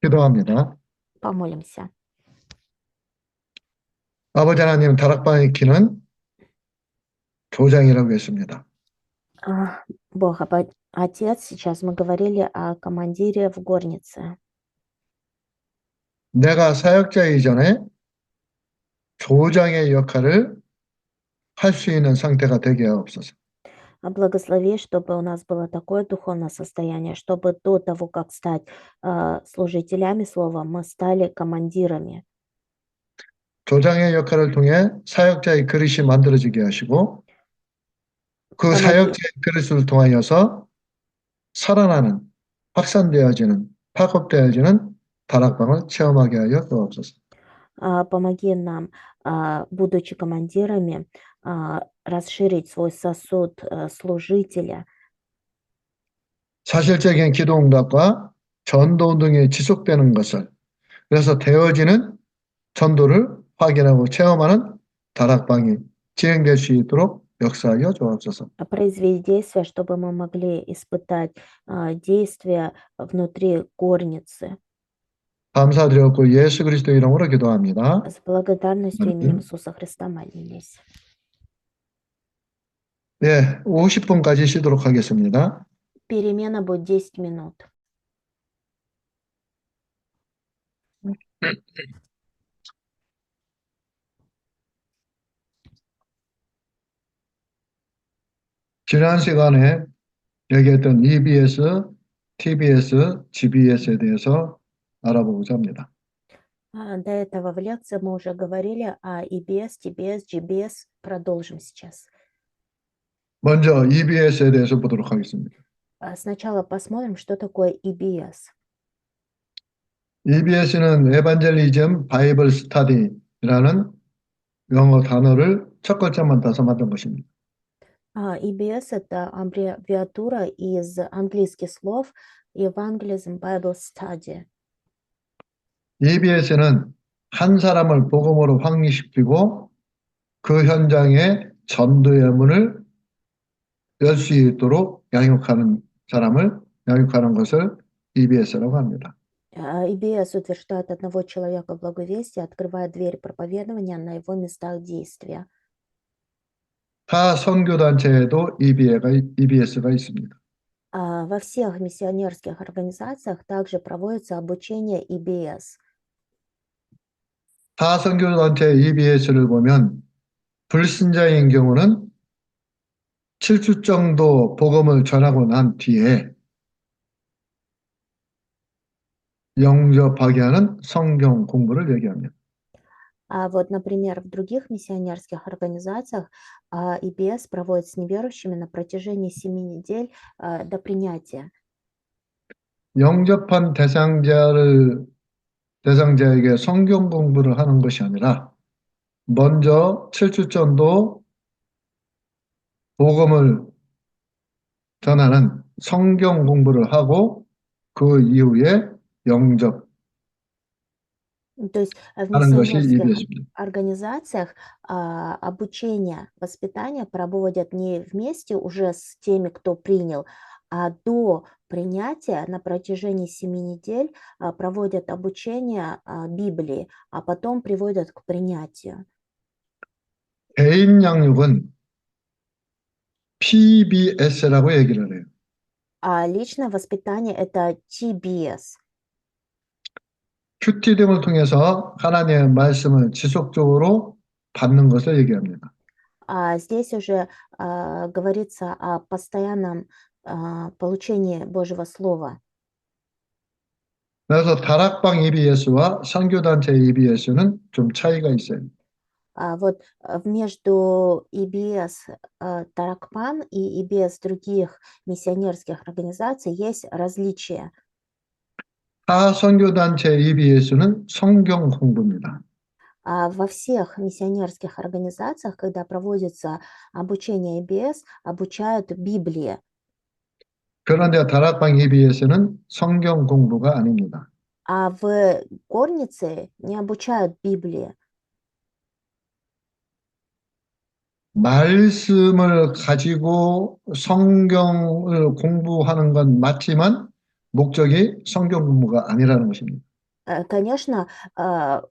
기도합니다. Помолимся. 아버지 하나님, 다락방의 키는 교장이라고 했습니다. Бог, Отец, сейчас мы говорили о командире в горнице. 내가 사역자이기 전에 조장의 역할을 할 수 있는 상태가 되게 하옵소서. Благослови, чтобы у нас было такое духовное состояние, чтобы до того, как стать служителями слова, мы стали командирами. 조장의 역할을 통해 사역자의 그릇이 만들어지게 하시고 그 Помоги, 사역자의 그릇을 통하여서 살아나는, 확산되어지는, 파급되어지는 다락방을 체험하게 하여 주옵소서. помоги нам, будучи командирами, расширить свой сосуд служителя. 사실적인 기도 응답과 전도 운동이 지속되는 것을, 그래서 되어지는 전도를 확인하고 체험하는 다락방이 진행될 수 있도록 역사하여 주옵소서. Произвести действия, чтобы мы могли испытать действия внутри горницы. 감사드렸고 예수 그리스도 이름으로 기도합니다. С благодарностью именем 아멘. Иисуса Христа молились. 네, 50분까지 쉬도록 하겠습니다. Перемена будет 10 минут. 지난 시간에 얘기했던 EBS, TBS, GBS에 대해서 알아보고자 합니다. До этого в лекции мы уже говорили о EBS, TBS, GBS. Продолжим сейчас. 먼저 EBS에 대해서 보도록 하겠습니다. Сначала посмотрим, что такое EBS. EBS는 에반젤리즘 바이블 스타디라는 영어 단어를 첫 글자만 따서 만든 것입니다. EBS – это аббревиатура из английских слов Evangelism Bible Study. EBS는 한 사람을 복음으로 확립시키고 그 현장에 전도의 문을 열 수 있도록 양육하는 사람을 양육하는 것을 EBS라고 합니다. EBS утверждает одного человека в благовестии, открывает двери проповедования на его местах действия. 타 선교단체에도 EBS가 있습니다. Во всех миссионерских организациях также проводится обучение EBS. 타 선교단체 EBS를 보면 불신자인 경우는 7주 정도 복음을 전하고 난 뒤에 영접하게 하는 성경 공부를 얘기합니다. А вот, например, в других миссионерских организациях EBS проводит с неверующими на протяжении 7 недель до принятия. 영접한 대상자에게 성경 공부를 하는 것이 아니라 먼저 7주 정도 복음을 전하는 성경 공부를 하고 그 이후에 영접하는 То есть в 것이 миссионерских EBS입니다. организациях обучение, воспитание проводят не вместе уже с теми, кто принял, а до принятия на протяжении 7 недель проводят обучение Библии, а потом приводят к принятию. 개인 양육은 PBS라고 얘기를 해요. А личное воспитание – это TBS. 큐티 등을 통해서 하나님의 말씀을 지속적으로 받는 것을 얘기합니다. Здесь уже говорится о постоянном получении Божьего Слова. 그래서 다락방 EBS와 선교단체 EBS는 좀 차이가 있어요. Вот между EBS Таракман и EBS других миссионерских организаций есть различия. 타 선교단체 EBS는 성경 공부입니다. Во всех миссионерских организациях, когда проводится обучение EBS, обучают Библии. 그런데 다락방 EBS는 성경 공부가 아닙니다. А в горнице не обучают Библии. 말씀을 가지고 성경을 공부하는 건 맞지만 목적이 성경 공부가 아니라는 것입니다. Конечно,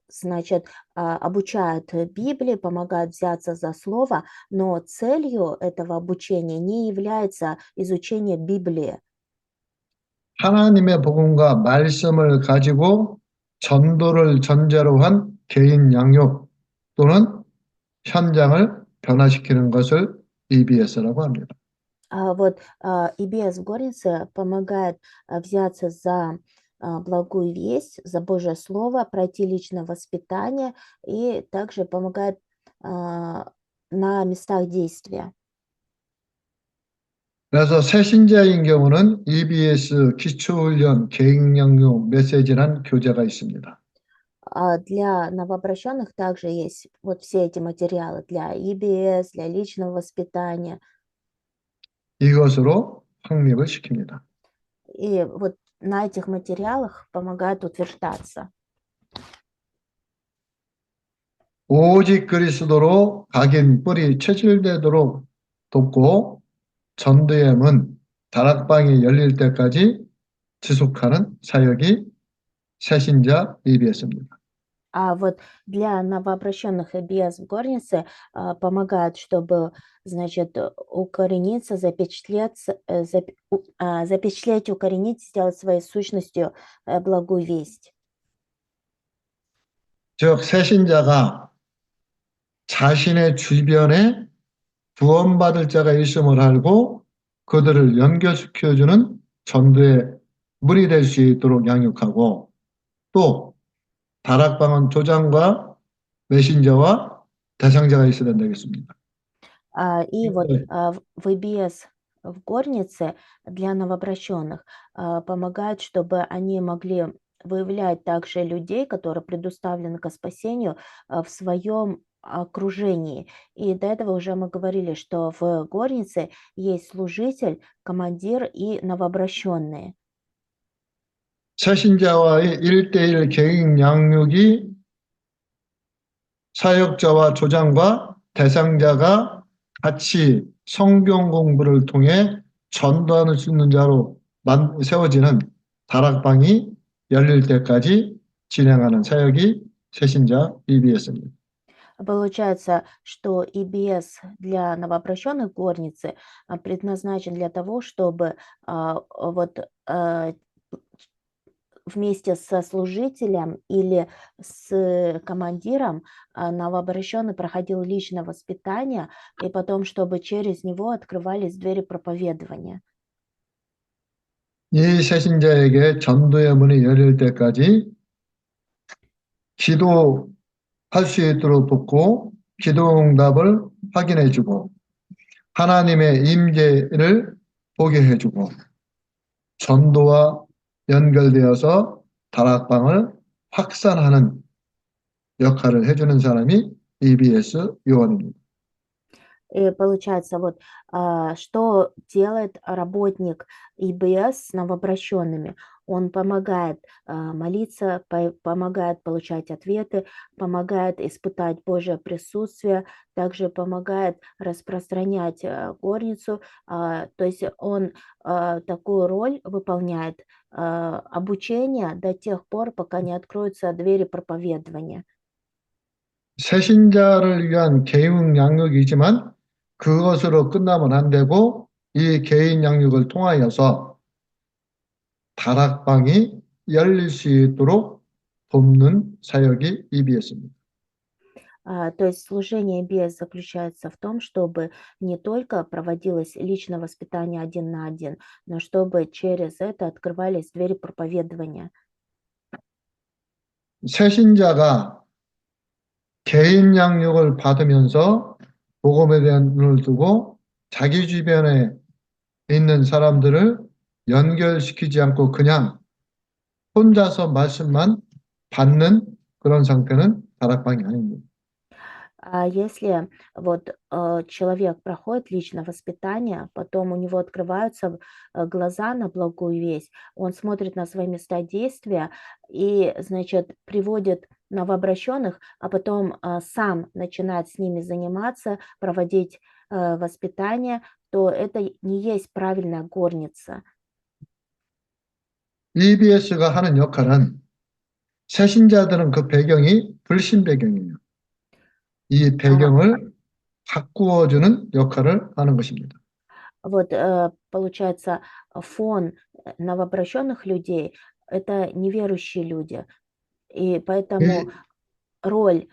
значит, обучают Библии, помогают взяться за слово, но целью этого обучения не является изучение Библии. 하나님의 복음과 말씀을 가지고 전도를 전제로 한 개인 양육 또는 현장을 변화시키는 것을 EBS라고 합니다. EBS в Горнице помогает взяться за благую весть, за Божье Слово, пройти личное воспитание и также помогает на местах действия. 그래서 새신자인 경우는 EBS 기초훈련 개인 양육 메시지란 교재가 있습니다. Для новообращенных также есть вот все эти материалы для EBS, для личного воспитания. 이것으로 확립을 시킵니다. И вот на этих материалах помогают утверждаться. 오직 그리스도로 각인 뿔이 체질되도록 돕고 전도의 문 다락방이 열릴 때까지 지속하는 사역이 새신자 EBS입니다. А вот для новообращенных EBS в Горнице помогает, чтобы, значит, укорениться, запечатлеть, укоренить, сделать своей сущностью благую весть. 즉 새신자가 자신의 주변에 구원받을 자가 있음을 알고 그들을 연결시켜주는 전도의 문이 될 수 있도록 양육하고 또 다락방은 조장과 메신저와 대상자가 있어야 되겠습니다. И вот в EBS в Горнице для новообращенных помогает, чтобы они могли выявлять также людей, которые предоставлены ко спасению в своем окружении. И до этого уже мы говорили, что в Горнице есть служитель, командир и новообращенные. 새신자와의 1대1 개인 양육이 사역자와 조장과 대상자가 같이 성경 공부를 통해 전도하는 수 있는 자로 세워지는 다락방이 열릴 때까지 진행하는 사역이 새신자 EBS입니다. Получается, что EBS для новообращенных горницы предназначен для того, чтобы вместе со служителем или с командиром новообращенный проходил личное воспитание, и потом, чтобы через него открывались двери проповедования. 이 새신자에게 전도의 문이 열릴 때까지 기도할 수 있도록 돕고 기도 응답을 확인해주고 하나님의 임재를 보게 해주고 전도와 연결되어서 다락방을 확산하는 역할을 해주는 사람이 EBS 요원입니다. И получается, что делает работник ИБС с новообращенными? Он помогает молиться, помогает получать ответы, помогает испытать Божье присутствие, также помогает распространять горницу. То есть он такую роль выполняет обучение до тех пор, пока не откроются двери проповедования. 새신자를 위한 개인 양육이지만 그것으로 끝나면 안 되고 이 개인 양육을 통하여서 다락방이 열릴 수 있도록 돕는 사역이 EBS입니다. То есть служение без заключается в том, чтобы не только проводилось личное воспитание один на один, но чтобы через это открывались двери проповедования. 새신자가 개인 양육을 받으면서 복음에 대한 눈을 두고 자기 주변에 있는 사람들을 연결시키지 않고 그냥 혼자서 말씀만 받는 그런 상태는 다락방이 아닙니다. Если человек проходит личное воспитание, потом у него открываются глаза на благую весть, он смотрит на свои места действия и, значит, приводит новообращенных, а потом сам начинает с ними заниматься, проводить воспитание, то это не есть правильная горница. EBS가 하는 역할은 새신자들은 그 배경이 불신 배경이에요. 이 А, 배경을 바꾸어주는 역할을 하는 것입니다. Вот, получается, фон новообращенных людей — это неверующие люди. И поэтому 이, роль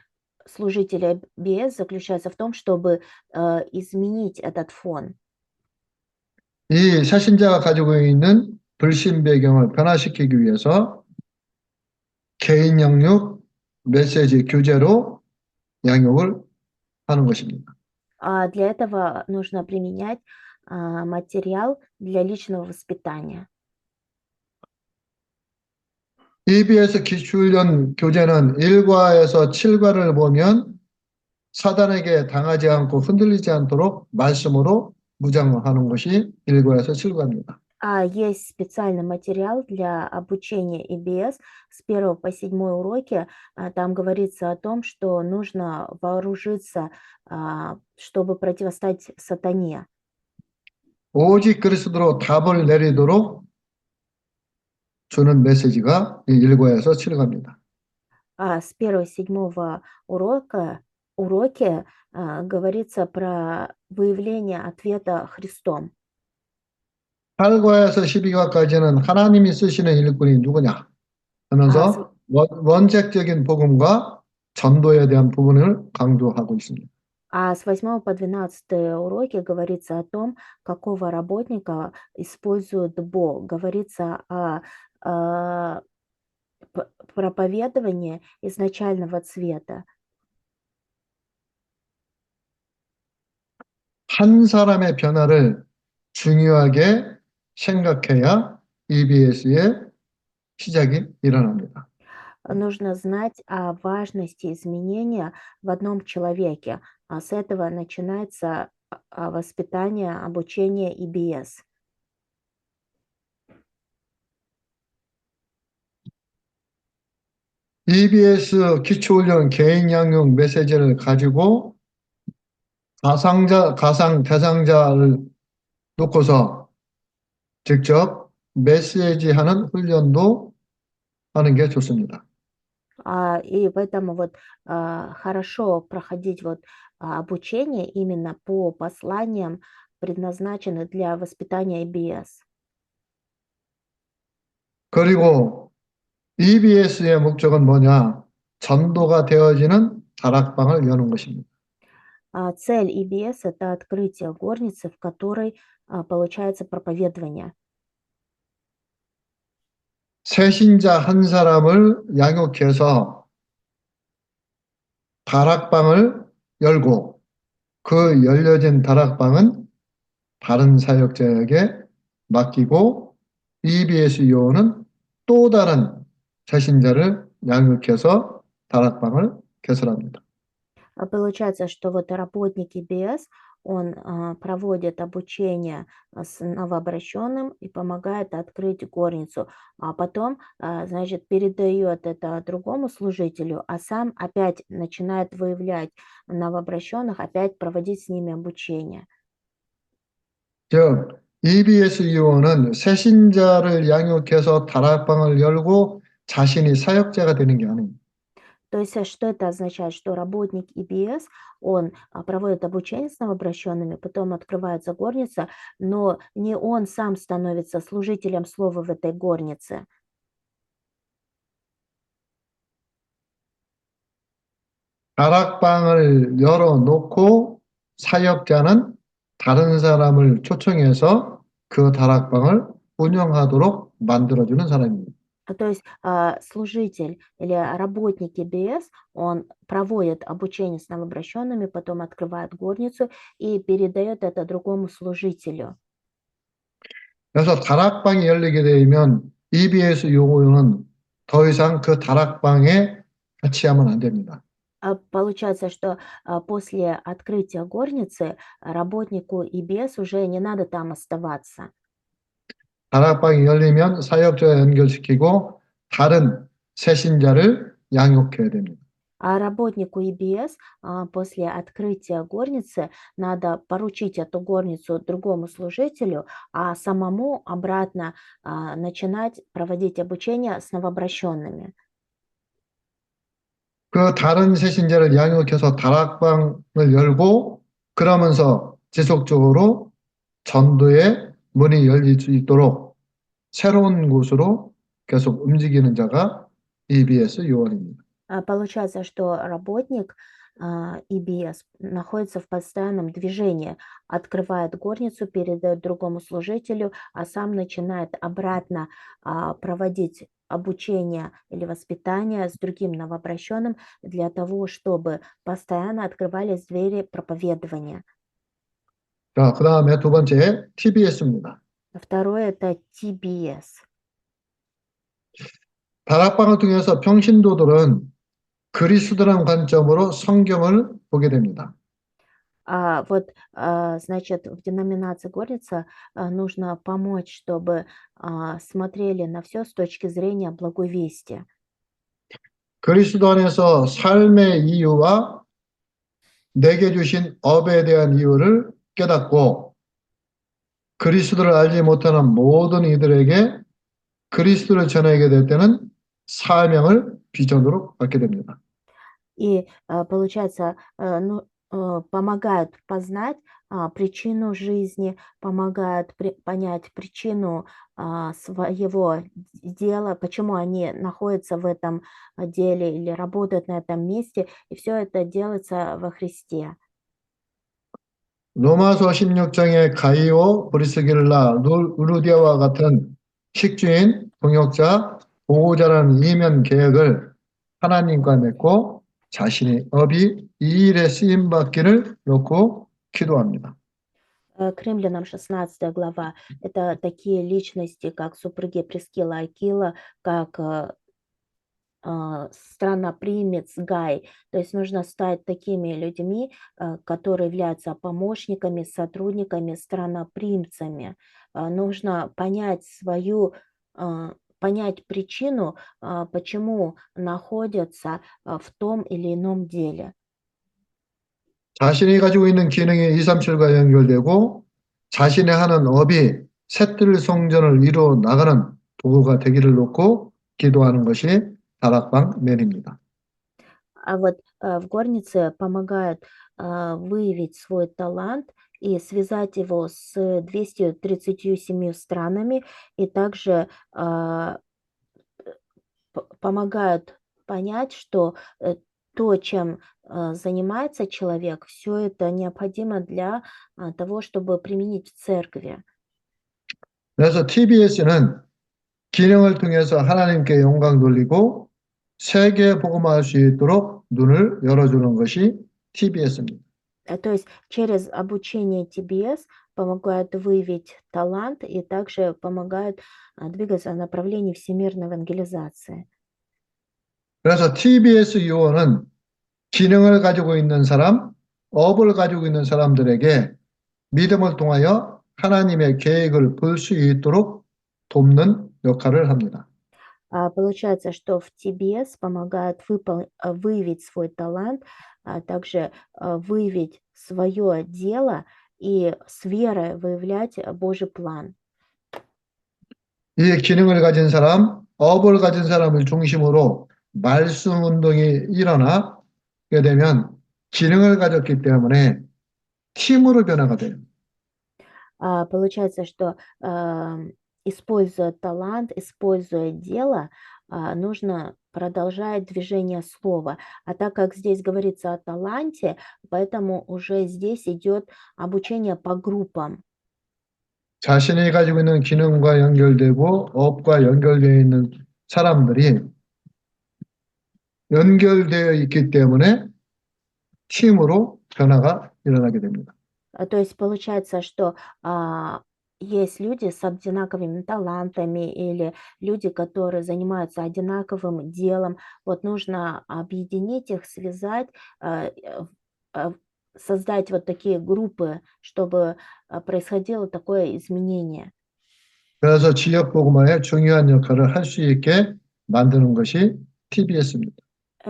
служителя БС заключается в том, чтобы изменить этот фон. 이 새신자가 가지고 있는 불신 배경을 변화시키기 위해서 개인 영역 메시지 교재로 양육을 하는 것입니다. А для этого нужно применять материал для личного воспитания. EBS 기출련 교재는 1과에서 7과를 보면 사단에게 당하지 않고 흔들리지 않도록 말씀으로 무장하는 것이 1과에서 7과입니다. Есть специальный материал для обучения EBS с 1 по 7 уроки. Там говорится о том, что нужно вооружиться, чтобы противостоять сатане. 오직 그리스도로 답을 내리도록 주는 메시지가 1과에서 7과입니다. С 1 по 7 уроки говорится про выявление ответа Христом. 8과에서 12과까지는 하나님이 쓰시는 일꾼이 누구냐 А с 하면서 원칙적인 복음과 전도에 대한 부분을 강조하고 있습니다. с 8 по 12 уроки говорится о том, какого работника использует Бог. Говорится о проповедовании изначального цвета. 한 사람의 변화를 중요하게 생각해야 EBS의 시작이 일어납니다. Нужно знать о важности изменения в одном человеке. С этого начинается воспитание, обучение EBS. EBS 기초훈련 개인 양육 메시지를 가지고 가상 대상자를 놓고서 직접 메시지하는 훈련도 하는 게 좋습니다. И поэтому вот хорошо проходить вот обучение именно по посланиям, предназначенным для воспитания EBS. 그리고 EBS의 목적은 뭐냐? 전도가 되어지는 다락방을 여는 것입니다. Цель EBS — это открытие горницы, в которой получается проповедование. 새신자 한 사람을 양육해서 다락방을 열고 그 열려진 다락방은 다른 사역자에게 맡기고 EBS 요원은 또 다른 새신자를 양육해서 다락방을 개설합니다. Получается, что вот работник EBS, он проводит обучение с новообращенным и помогает открыть горницу, а потом, значит, передает это другому служителю, а сам опять начинает выявлять новообращенных, опять проводить с ними обучение. 즉 EBS 요원은 새신자를 양육해서 다락방을 열고 자신이 사역자가 되는 게 아닙니다. То есть, что это означает? Что работник EBS, он проводит обучение с новообращенными, потом открывается горница, но не он сам становится служителем слова в этой горнице. 다락방을 열어놓고 사역자는 다른 사람을 초청해서 그 다락방을 운영하도록 만들어주는 사람입니다. То есть служитель или работник EBS, он проводит обучение с новообращенными, потом открывает горницу и передает это другому служителю. 그래서 다락방이 열리게 되면 EBS 요원은 더 이상 그 다락방에 같이 하면 안 됩니다. Получается, что после открытия горницы работнику EBS уже не надо там оставаться. 다락방이 열리면 사역자와 연결시키고 다른 새신자를 양육해야 됩니다. А работнику EBS после открытия горницы надо поручить эту горницу другому служителю, а самому обратно начинать проводить обучение с новообращенными. 그 다른 새신자를 양육해서 다락방을 열고 그러면서 지속적으로 전도의 문이 열릴 수 있도록 새로운 곳으로 계속 움직이는 자가 EBS 요원입니다. Получается, что работник EBS находится в постоянном движении, открывает горницу, передает другому служителю, а сам начинает обратно проводить обучение или воспитание с другим новообращенным для того, чтобы постоянно открывались двери проповедования. 자, 그 다음에 두 번째 TBS입니다. Второе– это TBS. 다락방을 통해서 평신도들은 그리스도라는 관점으로 성경을 보게 됩니다. Значит, в деноминации Горница нужно помочь, чтобы смотрели на все с точки зрения благой вести. 그리스도 안에서 삶의 이유와 내게 주신 업에 대한 이유를 깨닫고 그리스도를 알지 못하는 모든 이들에게 그리스도를 전하게 될 때는 사명을 비전으로 갖게 됩니다. И получается, помогают познать причину жизни, помогают понять причину своего дела, почему они находятся в этом деле или работают на этом месте, и все это делается во Христе. 로마서 16장의 가이오, 브리스길라, 루디아와 같은 식주인, 동역자, 보호자라는 이면 계획을 하나님과 맺고 자신의 업이 이 일에 쓰임받기를 놓고 기도합니다. К римлянам 16 глава. Это такие личности, как супруги Прискила и Акила, как страннопримец Гай. То есть нужно стать такими людьми, которые являются помощниками, сотрудниками, страннопримцами. Нужно понять понять причину, почему находятся в том или ином деле. 자신이 가지고 있는 기능이 237과 연결되고 자신의 하는 업이 새뜰 성전을 이루어 나가는 도구가 되기를 놓고 기도하는 것이 다락방 맨입니다. А вот в горнице помогают выявить свой талант и связать его с 237 странами, и также помогают понять, что то, чем занимается человек, все это необходимо для того, чтобы применить в церкви. 그래서 TBS는 기능을 통해서 하나님께 영광 돌리고 세계 복음화할 수 있도록 눈을 열어주는 것이 TBS입니다. То есть через обучение TBS помогают выявить талант и также помогают двигаться в направлении всемирной евангелизации. 그래서 TBS 요원은 기능을 가지고 있는 사람, 업을 가지고 있는 사람들에게 믿음을 통하여 하나님의 계획을 볼 수 있도록 돕는 역할을 합니다. Получается, что в TBS помогают выявить свой талант, а также выявить свое дело и с верой выявлять Божий план. 이 기능을 가진 사람, 업을 가진 사람을 중심으로 말씀 운동이 일어나게 되면 기능을 가졌기 때문에 팀으로 변화가 돼요. Получается, что используя талант, используя дело, нужно продолжать движение слова. А так как здесь говорится о таланте, поэтому уже здесь идет обучение по группам. 자신이 가지고 있는 기능과 연결되고 업과 연결되어 있는 사람들이 연결되어 있기 때문에 팀으로 변화가 일어나게 됩니다. То есть получается, что есть люди с одинаковыми талантами или люди, которые занимаются одинаковым делом. Вот нужно объединить их, связать, создать вот такие группы, чтобы происходило такое изменение. 그래서 지역 복음화에 중요한 역할을 할 수 있게 만드는 것이 TBS입니다.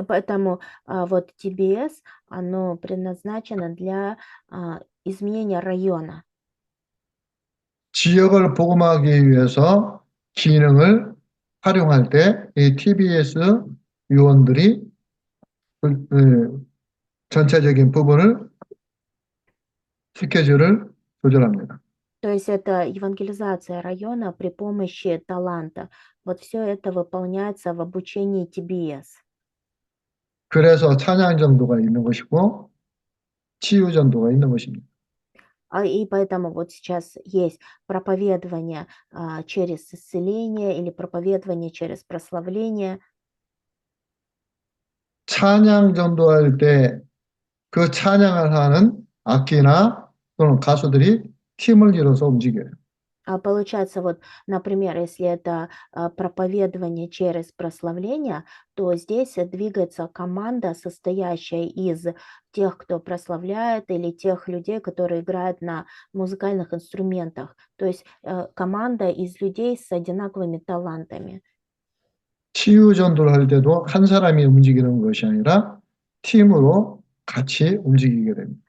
Поэтому вот TBS, оно предназначено для изменения района. 지역을 복음하기 위해서 기능을 활용할 때 이 TBS 요원들이 전체적인 부분을 스케줄을 조절합니다. То есть это евангелизация района при помощи таланта. Вот все это выполняется в обучении TBS. 그래서 찬양 전도가 있는 것이고 치유 전도가 있는 것입니다. И поэтому вот сейчас есть проповедование через исцеление или проповедование через прославление. 찬양 전도할 때 그 찬양을 하는 악기나 또는 가수들이 팀을 이뤄서 움직여요. Получается, вот, например, если это проповедование через прославление, то здесь двигается команда, состоящая из тех, кто прославляет, или тех людей, которые играют на музыкальных инструментах. То есть команда из людей с одинаковыми талантами. 치유 전도를 할 때도 한 사람이 움직이는 것이 아니라 팀으로 같이 움직이게 됩니다.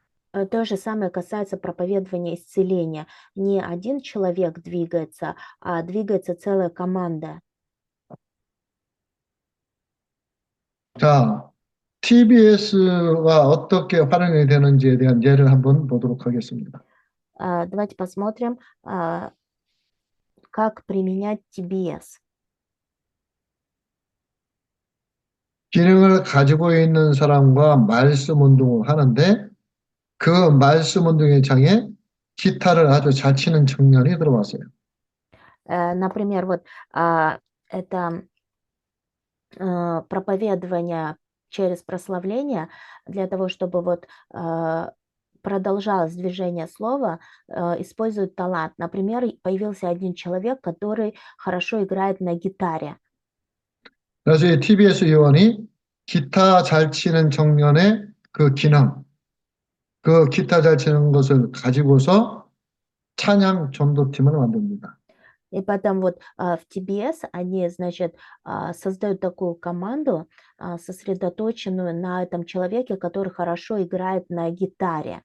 То же самое касается проповедования исцеления. Не один человек двигается, а двигается целая команда. 자, TBS가 어떻게 활용이 되는지에 대한 예를 한번 보도록 하겠습니다. Давайте посмотрим, как применять TBS. 기능을 가지고 있는 사람과 말씀 운동을 하는데 그 말씀 운동의 장에 기타를 아주 잘 치는 청년이 들어왔어요. Например, вот это проповедование через прославление для того, чтобы вот продолжалось движение слова, используют талант. Например, появился один человек, который хорошо играет на гитаре. 그래서 이 TBS 요원이 기타 잘 치는 청년의 그 기능, 그 기타 잘 치는 것을 가지고서 찬양 전도팀을 만듭니다. И потом вот в TBS они, значит, создают такую команду, сосредоточенную на этом человеке, который хорошо играет на гитаре.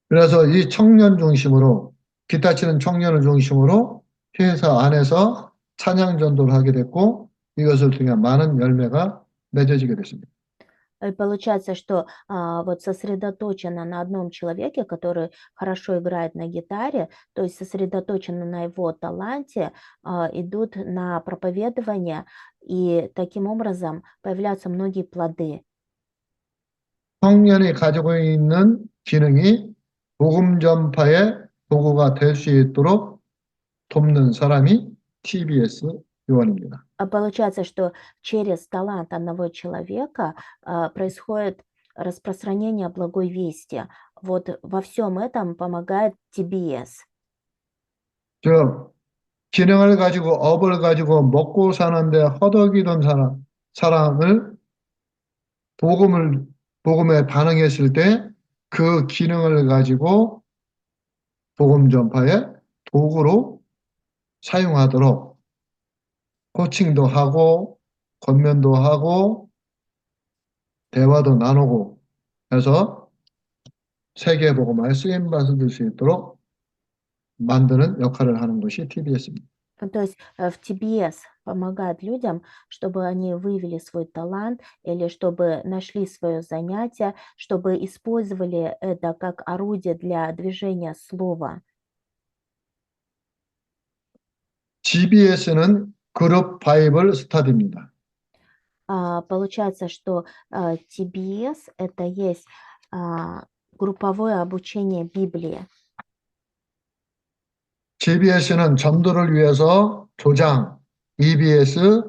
그래서 이 청년 중심으로 기타 치는 청년을 중심으로 회사 안에서 찬양 전도를 하게 됐고 이것을 통해 많은 열매가 맺어지게 됐습니다. И получается, что вот сосредоточено на одном человеке, который хорошо играет на гитаре, то есть сосредоточено на его таланте, идут на проповедование, и таким образом появляются многие плоды. 청년이 가지고 있는 기능이 복음 전파의 도구가 될 수 있도록 돕는 사람이 TBS 요원입니다. Получается, что через талант одного человека происходит распространение благой вести. Вот во всем этом помогает TBS. 즉 기능을 가지고 업을 가지고 먹고 사는데 허덕이던 사람을 복음에 반응했을 때 그 기능을 가지고 복음 전파의 도구로 사용하도록 코칭도 하고 권면도 하고 대화도 나누고 해서 세계 복음화에 쓰임 받을 수 있도록 만드는 역할을 하는 것이 TBS입니다. То есть в TBS помогает людям, чтобы они выявили свой талант или чтобы нашли свое занятие, чтобы использовали это как орудие для движения слова. GBS는 그룹 바이블 스터디입니다. Получается, что TBS это есть групповое обучение Библии. GBS는 전도를 위해서 조장, EBS,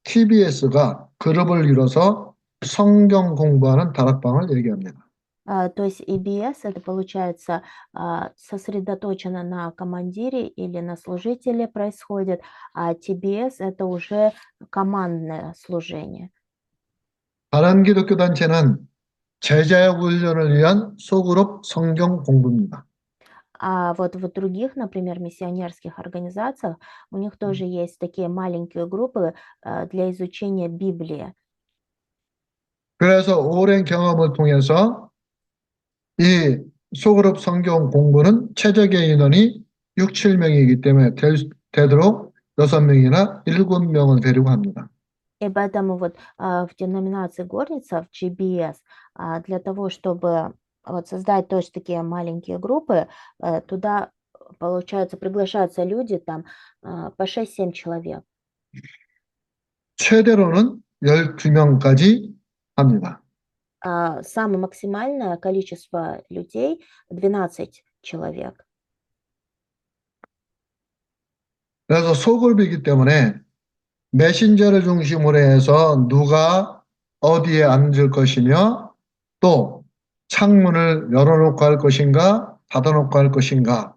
TBS가 그룹을 이뤄서 성경 공부하는 다락방을 얘기합니다. То есть EBS это получается сосредоточено на командире или на служителе происходит, а TBS это уже командное служение. 다른 기독교 단체는 제자역 훈련을 위한 소그룹 성경 공부입니다. А вот в других, например, миссионерских организациях у них тоже есть такие маленькие группы для изучения Библии. 그래서 오랜 경험을 통해서 이 소그룹 성경 공부는 최적의 인원이 6, 7명이기 때문에 되도록 6명이나 7명을 데리고 합니다. И поэтому вот в деноминации горница, в GBS, для того, чтобы вот создать тоже такие маленькие группы, туда, получается, приглашаются люди там по 6-7 человек. 최대로는 12명까지 합니다. Самое максимальное количество людей 12 человек. 그래서 소그룹이기 때문에 메신저를 중심으로 해서 누가 어디에 앉을 것이며 또 창문을 열어놓고 할 것인가 닫아놓고 할 것인가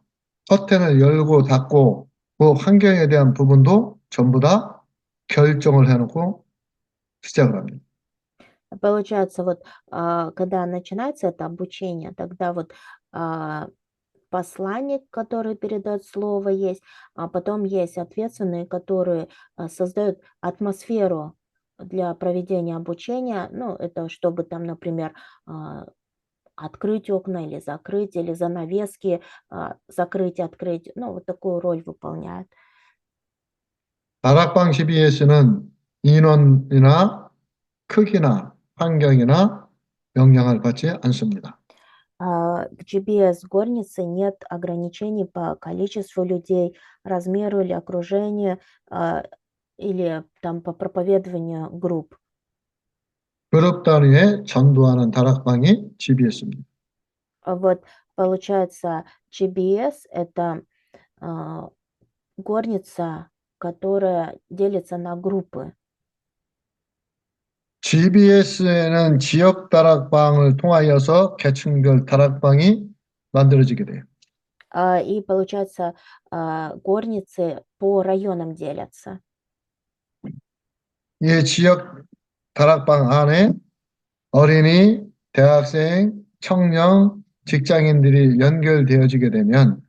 커튼을 열고 닫고 그 환경에 대한 부분도 전부 다 결정을 해놓고 시작을 합니다. Получается, вот когда начинается это обучение, тогда вот а, посланник, который передает слово, есть, а потом есть ответственные, которые создают атмосферу для проведения обучения. Ну, это чтобы там, например, а, открыть окна или занавески, закрыть, открыть. Ну, вот такую роль выполняет. 다락방 CBS는 인원이나 크기나 환경이나 영향을 받지 않습니다. В GPS горницы нет ограничений по количеству людей, размеру или окружению, или там по проповедованию групп. 그룹 단위에 전도하는 다락방이 GBS입니다. Вот получается, GBS это а, горница, которая делится на группы. GBS에는 지역 다락방을 통하여서 계층별 다락방이 만들어지게 돼요. И получается, горницы по районам делятся. 이 지역 다락방 안에 어린이, 대학생, 청년, 직장인들이 연결되어지게 되면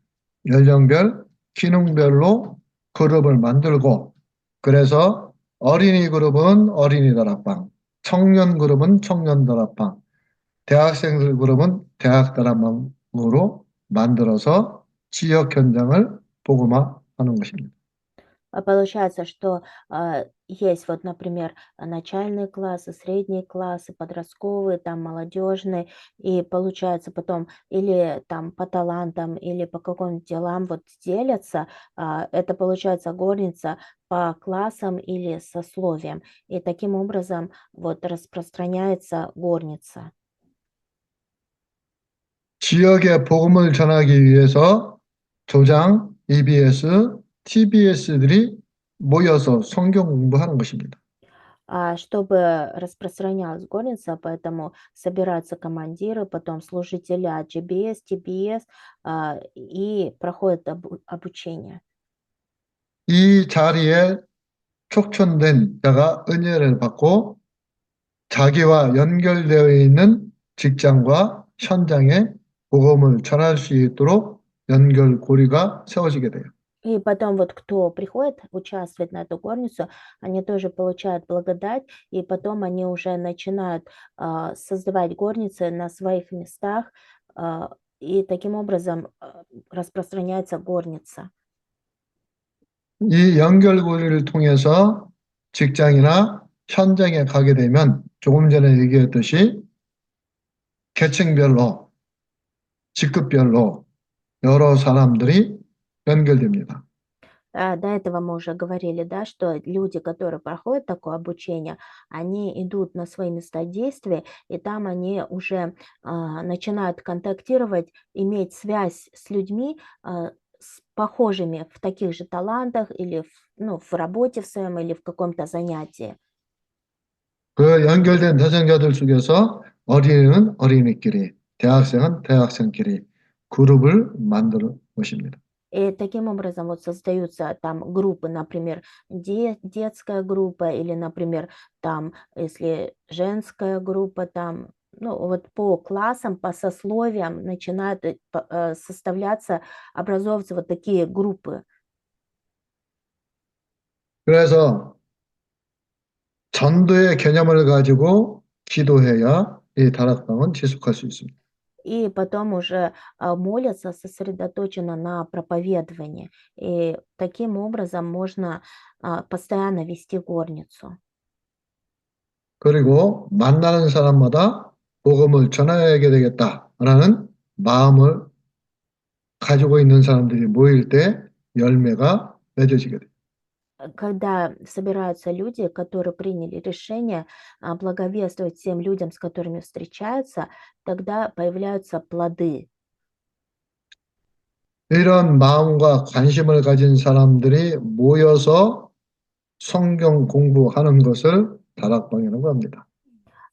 연령별, 기능별로 그룹을 만들고 그래서 어린이 그룹은 어린이 다락방, 청년 그룹은 청년 다락방, 대학생들 그룹은 대학 다락방으로 만들어서 지역 현장을 복음화하는 것입니다. Получается, что есть вот, например, начальные классы, средние классы, подростковые, там молодежные, и получается потом или там по талантам, или по каким-нибудь делам вот делятся, это получается горница по классам или сословиям, и таким образом вот распространяется горница. 지역에 복음을 전하기 위해서 조장, EBS, TBS들이 모여서 성경 공부하는 것입니다. Чтобы распространялась горница, поэтому собираются командиры, потом служители GBS, TBS, и проходят обучение. 이 자리에 촉천된 자가 은혜를 받고 자기와 연결되어 있는 직장과 현장에 복음을 전할 수 있도록 연결고리가 세워지게 돼요. И потом вот кто приходит участвовать на эту горницу, они тоже получают благодать, и потом они уже начинают создавать горницы на своих местах, и таким образом распространяется горница. 이 연결고리를 통해서 직장이나 현장에 가게 되면 조금 전에 얘기했듯이 계층별로, 직급별로 여러 사람들이 연결됩니다. До этого мы уже говорили, да, что люди, которые проходят такое обучение, они идут на свои места действия, и там они уже начинают контактировать, иметь связь с людьми, с похожими в таких же талантах или ну, в работе в своем или в каком-то занятии. 그 연결된 대상자들 속에서 어린이는 어린이끼리, 대학생은 대학생끼리 그룹을 만드는 것입니다. И таким образом вот создаются там группы, например, детская группа или, например, там, если женская группа, там, ну, вот по классам, по сословиям начинают составляться, образовываться вот такие группы. 그래서 전도의 개념을 가지고 기도해야 이 다락방은 지속할 수 있습니다. И потом уже молятся сосредоточенно на проповедовании. И таким образом можно постоянно вести горницу. 그리고 만나는 사람마다 복음을 전해야게 되겠다라는 마음을 가지고 있는 사람들이 모일 때 열매가 맺어지게 돼요. Когда собираются люди, которые приняли решение благовествовать тем людям, с которыми встречаются, тогда появляются плоды. 이런 마음과 관심을 가진 사람들이 모여서 성경 공부하는 것을 다락방이라고 합니다.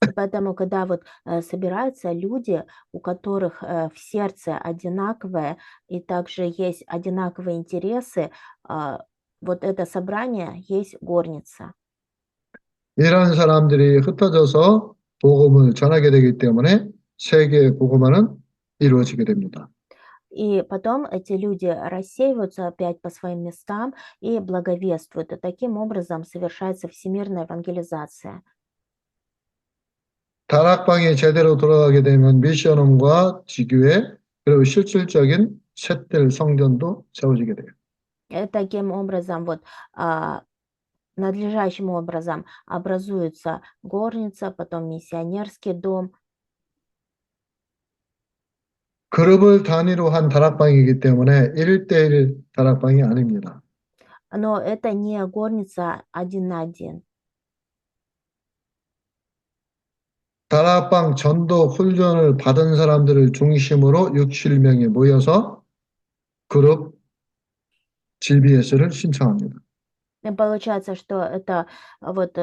И поэтому, когда вот собираются люди, у которых в сердце одинаковое и также есть одинаковые интересы, вот это собрание есть горница. 이런 사람들이 흩어져서 복음을 전하게 되기 때문에 세계 복음화는 이루어지게 됩니다. И потом эти люди рассеиваются опять по своим местам и благовествуют. И таким образом совершается всемирная евангелизация. 다락방이 제대로 돌아가게 되면 미션홈과 지교회 그리고 실질적인 셋들 성전도 세워지게 돼요. И таким образом, вот надлежащим образом образуется горница, потом миссионерский дом. 그룹을 단위로 한 다락방이기 때문에 1대1 다락방이 아닙니다. Но это не горница один на один. 다락방 전도 훈련을 받은 사람들을 중심으로 6, 7명이 모여서 그룹 GBS를 신청합니다. И получается, что это вот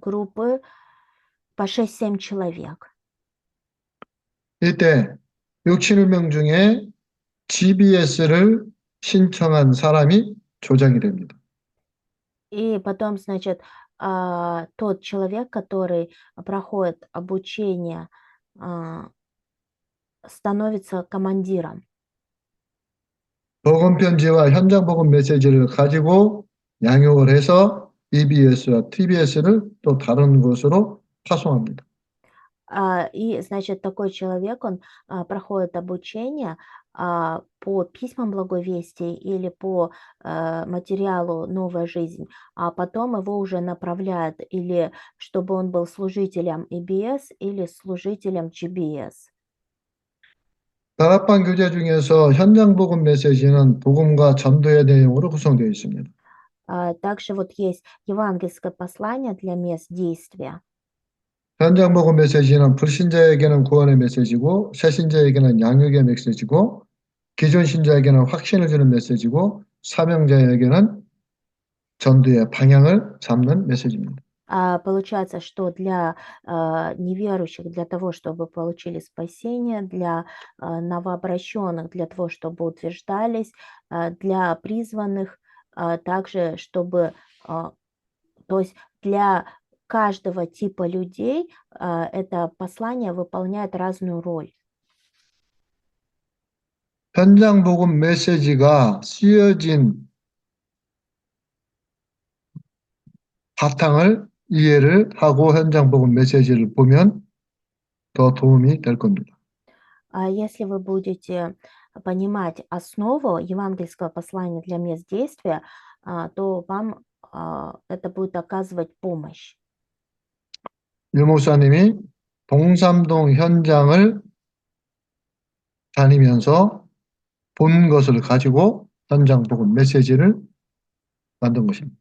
группы по 6-7 человек. 이때 6, 7명 중에 GBS를 신청한 사람이 조작이 됩니다. И потом, значит, тот человек, который проходит обучение, становится командиром. 복음 편지와 현장 복음 메시지를 가지고 양육을 해서 EBS와 TBS를 또 다른 곳으로 파송합니다. И, значит, такой человек, он проходит обучение по письмам Благой Вести или по материалу «Новая жизнь», а потом его уже направляют или чтобы он был служителем EBS или служителем GBS. 다락방 교재 중에서 현장 복음 메시지는 복음과 전도의 내용으로 구성되어 있습니다. Также вот есть евангельское послание для мест действия. 현장 복음 메시지는 불신자에게는 구원의 메시지고 새신자에게는 양육의 메시지고 기존 신자에게는 확신을 주는 메시지고 사명자에게는 전도의 방향을 잡는 메시지입니다. Получается, что для неверующих, для того, чтобы получили спасение, для новообращенных, для того, чтобы утверждались, для призванных, также чтобы, то есть для каждого типа людей это послание выполняет разную роль. 현장 복음 메시지가 쓰여진 바탕을 이해를 하고 현장 복음 메시지를 보면 더 도움이 될 겁니다. Если вы будете понимать основу евангельского послания для мест действия, то вам это будет оказывать помощь. 유 목사님이 동삼동 현장을 다니면서 본 것을 가지고 현장 복음 메시지를 만든 것입니다.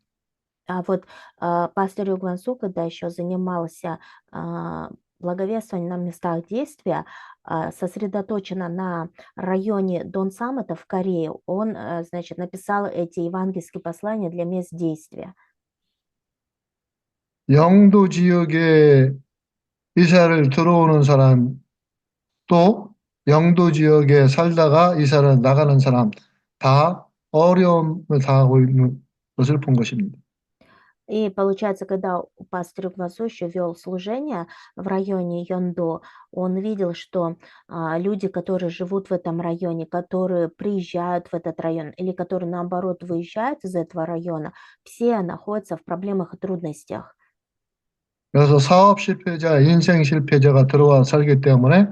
А вот пастор Ю Гвансу, когда еще занимался благовествованием на местах действия, сосредоточенно на районе Дон Самета в Корее, он, значит, написал эти евангельские послания для мест действия. 영도 지역에 이사를 들어오는 사람 또 영도 지역에 살다가 이사를 나가는 사람 다 어려움을 당하고 있는 것을 본 것입니다. И получается, когда пастор Гвансу еще вел служение в районе Йондо, он видел, что люди, которые живут в этом районе, которые приезжают в этот район или которые, наоборот, выезжают из этого района, все находятся в проблемах и трудностях. 그래서 사업 실패자, 인생 실패자가 들어와 살기 때문에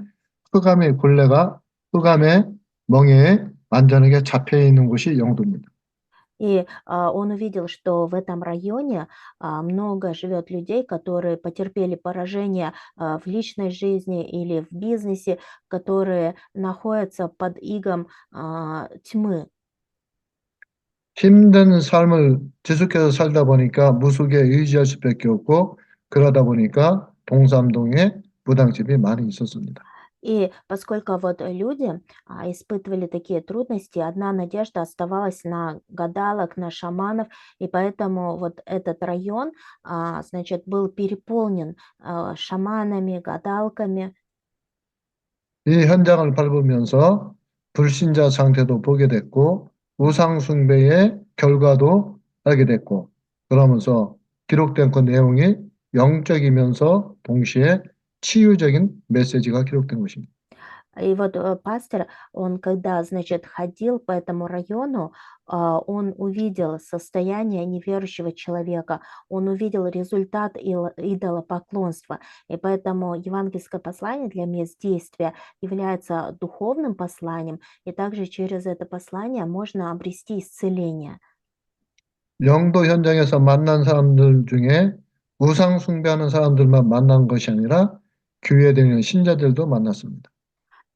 흑암의 굴레가 흑암의 멍에에 완전하게 잡혀 있는 곳이 영도입니다. И он увидел, что в этом районе много живет людей, которые потерпели поражение в личной жизни или в бизнесе, которые находятся под игом тьмы. 힘든 삶을 지속해서 살다 보니까 무속에 의지할 수밖에 없고 그러다 보니까 동삼동에 무당집이 많이 있었습니다. И поскольку вот люди испытывали такие трудности, одна надежда оставалась на гадалок, на шаманов, и поэтому вот этот район, значит, был переполнен шаманами, гадалками. 이 현장을 밟으면서 불신자 상태도 보게 됐고 우상 숭배의 결과도 알게 됐고 그러면서 기록된 그 내용이 영적이면서 동시에 치유적인 메시지가 기록된 것입니다. И вот пастор, он когда, значит, ходил по этому району, он увидел состояние неверующего человека, он увидел результат идолопоклонства. И поэтому евангельское послание для мест действия является духовным посланием, и также через это послание можно обрести исцеление. 영도 현장에서 만난 사람들 중에 우상 숭배하는 사람들만 만난 것이 아니라 교회되는 신자들도 만났습니다.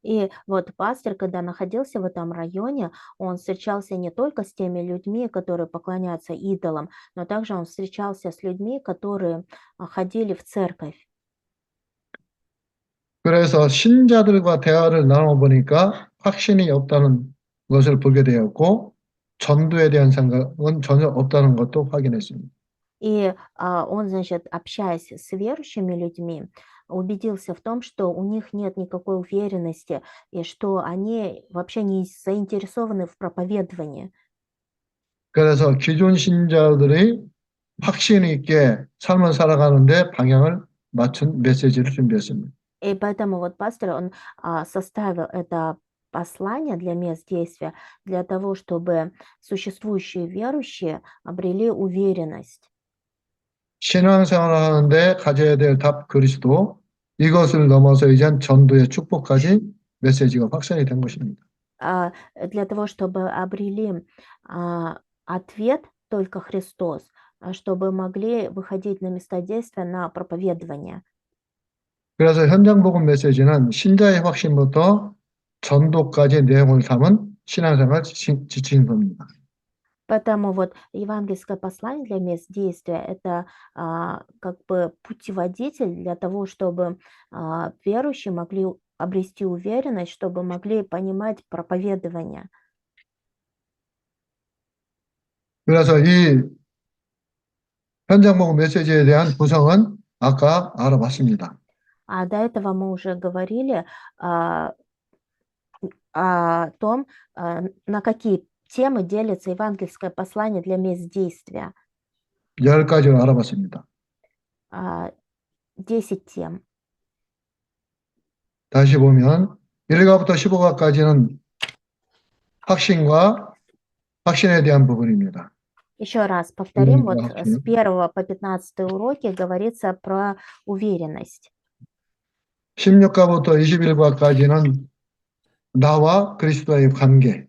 И вот пастор, когда находился в этом районе, он встречался не только с теми людьми, которые поклоняются идолам, но также он встречался с людьми, которые ходили в церковь. 그래서 신자들과 대화를 나눠보니까 확신이 없다는 것을 보게 되었고 전도에 대한 생각은 전혀 없다는 것도 확인했습니다. И он, значит, общаясь с верующими людьми, убедился в том, что у них нет никакой уверенности и что они вообще не заинтересованы в проповедовании. 그래서 기존 신자들의 확신 있게 삶을 살아가는데 방향을 맞춘 메시지를 준비했습니다. И поэтому вот пастор, он составил это послание для мест действия для того, чтобы существующие верующие обрели уверенность. 신앙생활을 하는데 가져야 될 답 그리스도 이것을 넘어서 이젠 전도의 축복까지 메시지가 확산이 된 것입니다. Для того, чтобы обрели ответ только Христос, чтобы могли выходить на места действия на проповедование. 그래서 현장 복음 메시지는 신자의 확신부터 전도까지 내용을 담은 신앙생활 지침인 겁니다. Поэтому вот евангельское послание для мест действия– это как бы путеводитель для того, чтобы верующие могли обрести уверенность, чтобы могли понимать проповедование. 그래서 이 현장 복음 메시지에 대한 구성은 아까 알아봤습니다. А до этого мы уже говорили о том, на какие темы делится евангельское послание для мест действия. 10가지를 알아봤습니다. 10 тем. 다시 보면 1가부터 15가까지는 확신에 대한 부분입니다. Еще раз повторим, вот 확신. с 1 по 15 уроки говорится про уверенность. 16가부터 21가까지는 나와 그리스도의 관계.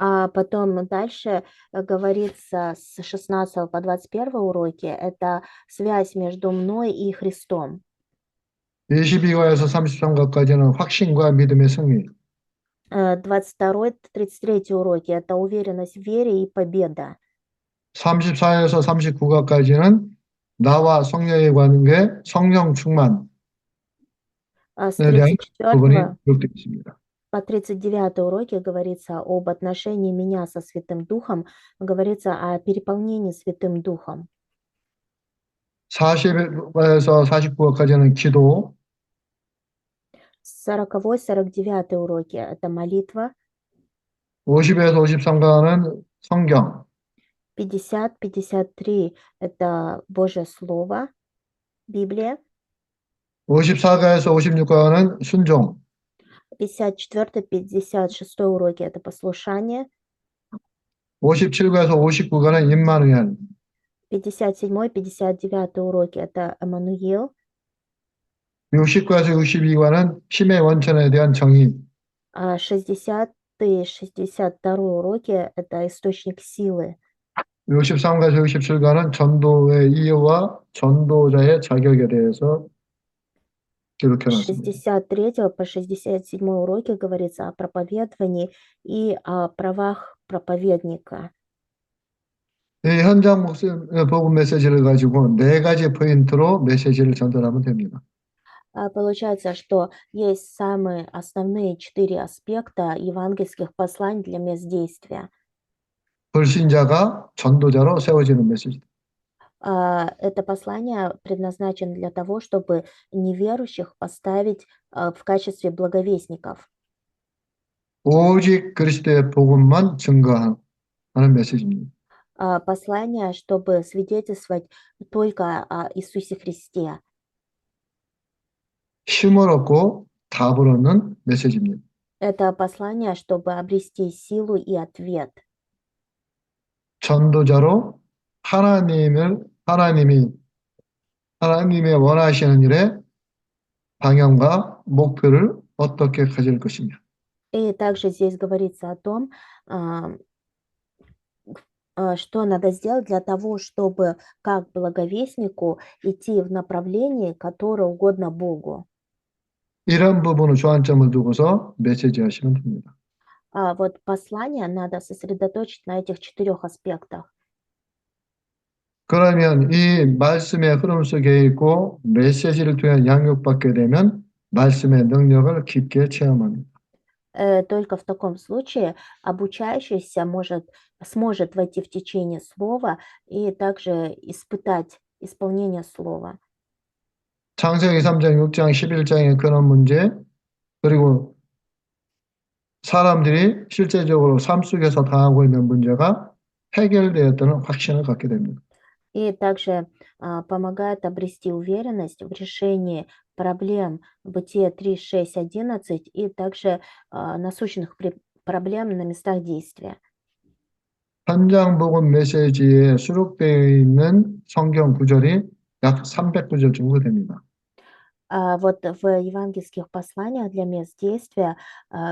А потом дальше говорится с 16 по 21 уроки, это связь между мной и Христом. 22가에서 33가까지는 확신과 믿음의 승리. 22-33 уроки– это уверенность в вере и победа. 34에서 39가까지는 나와 성령의 관계, 성령 충만에 С 대한 부분이 34 기록되어 있습니다. по 39 уроке говорится об отношении меня со Святым Духом, говорится о переполнении Святым Духом. 40에서 49까지는 기도, 40-49 уроки– это молитва, 50에서 53가는 성경, 50-53 – это Божье Слово, Библия, 54가에서 56가는 순종, 54-56 уроки– это послушание, 57가에서 59가는 임마누엘, 57-59 уроки– это Эммануил, 60가에서 62가는 힘의 원천에 대한 정의, 60 Ты 62 уроки — это источник силы. 63가에서 67가는 전도의 이유와 전도자의 자격에 대해서 기록해 С 놨습니다. 63 по 67 уроки говорится о проповедовании и о правах проповедника. 이 현장 목숨 복음 메시지를 가지고 네 가지 포인트로 메시지를 전달하면 됩니다. Получается, что есть самые основные 4 аспекта евангельских посланий для мест действия. 불신자가 전도자로 세워지는 메시지. Это послание предназначено для того, чтобы неверующих поставить в качестве благовестников. 오직 그리스도의 복음만 증거하는 메시지입니다. Послание, чтобы свидетельствовать только о Иисусе Христе. 힘을 얻고 답을 얻는 메시지입니다. Это послание, чтобы обрести силу и ответ. 전도자로 하나님의 원하시는 일의 방향과 목표를 어떻게 가질 것이냐. И также здесь говорится о том, а, что надо сделать для того, чтобы как благовестнику идти в направлении, которое угодно Богу. 이런 부분을 주안점을 두고서 메시지 하시면 됩니다. Вот послание надо сосредоточить на этих 4 аспектах. 그러면 이 말씀의 흐름 속에 있고 메시지를 통해 양육받게 되면 말씀의 능력을 깊게 체험합니다. Только в таком случае обучающийся сможет войти в течение слова и также испытать исполнение слова. 창세기 3장, 6장, 11장의 그런 문제, 그리고 사람들이 실제적으로 삶 속에서 당하고 있는 문제가 해결되었다는 확신을 갖게 됩니다. И также помогает обрести уверенность в решении проблем Бытие 3, 6, 11 и также насущных проблем на местах действия. 현장 복음 메시지에 수록되어 있는 성경 구절이 약 300구절 정도 됩니다. Вот в евангельских посланиях для мест действия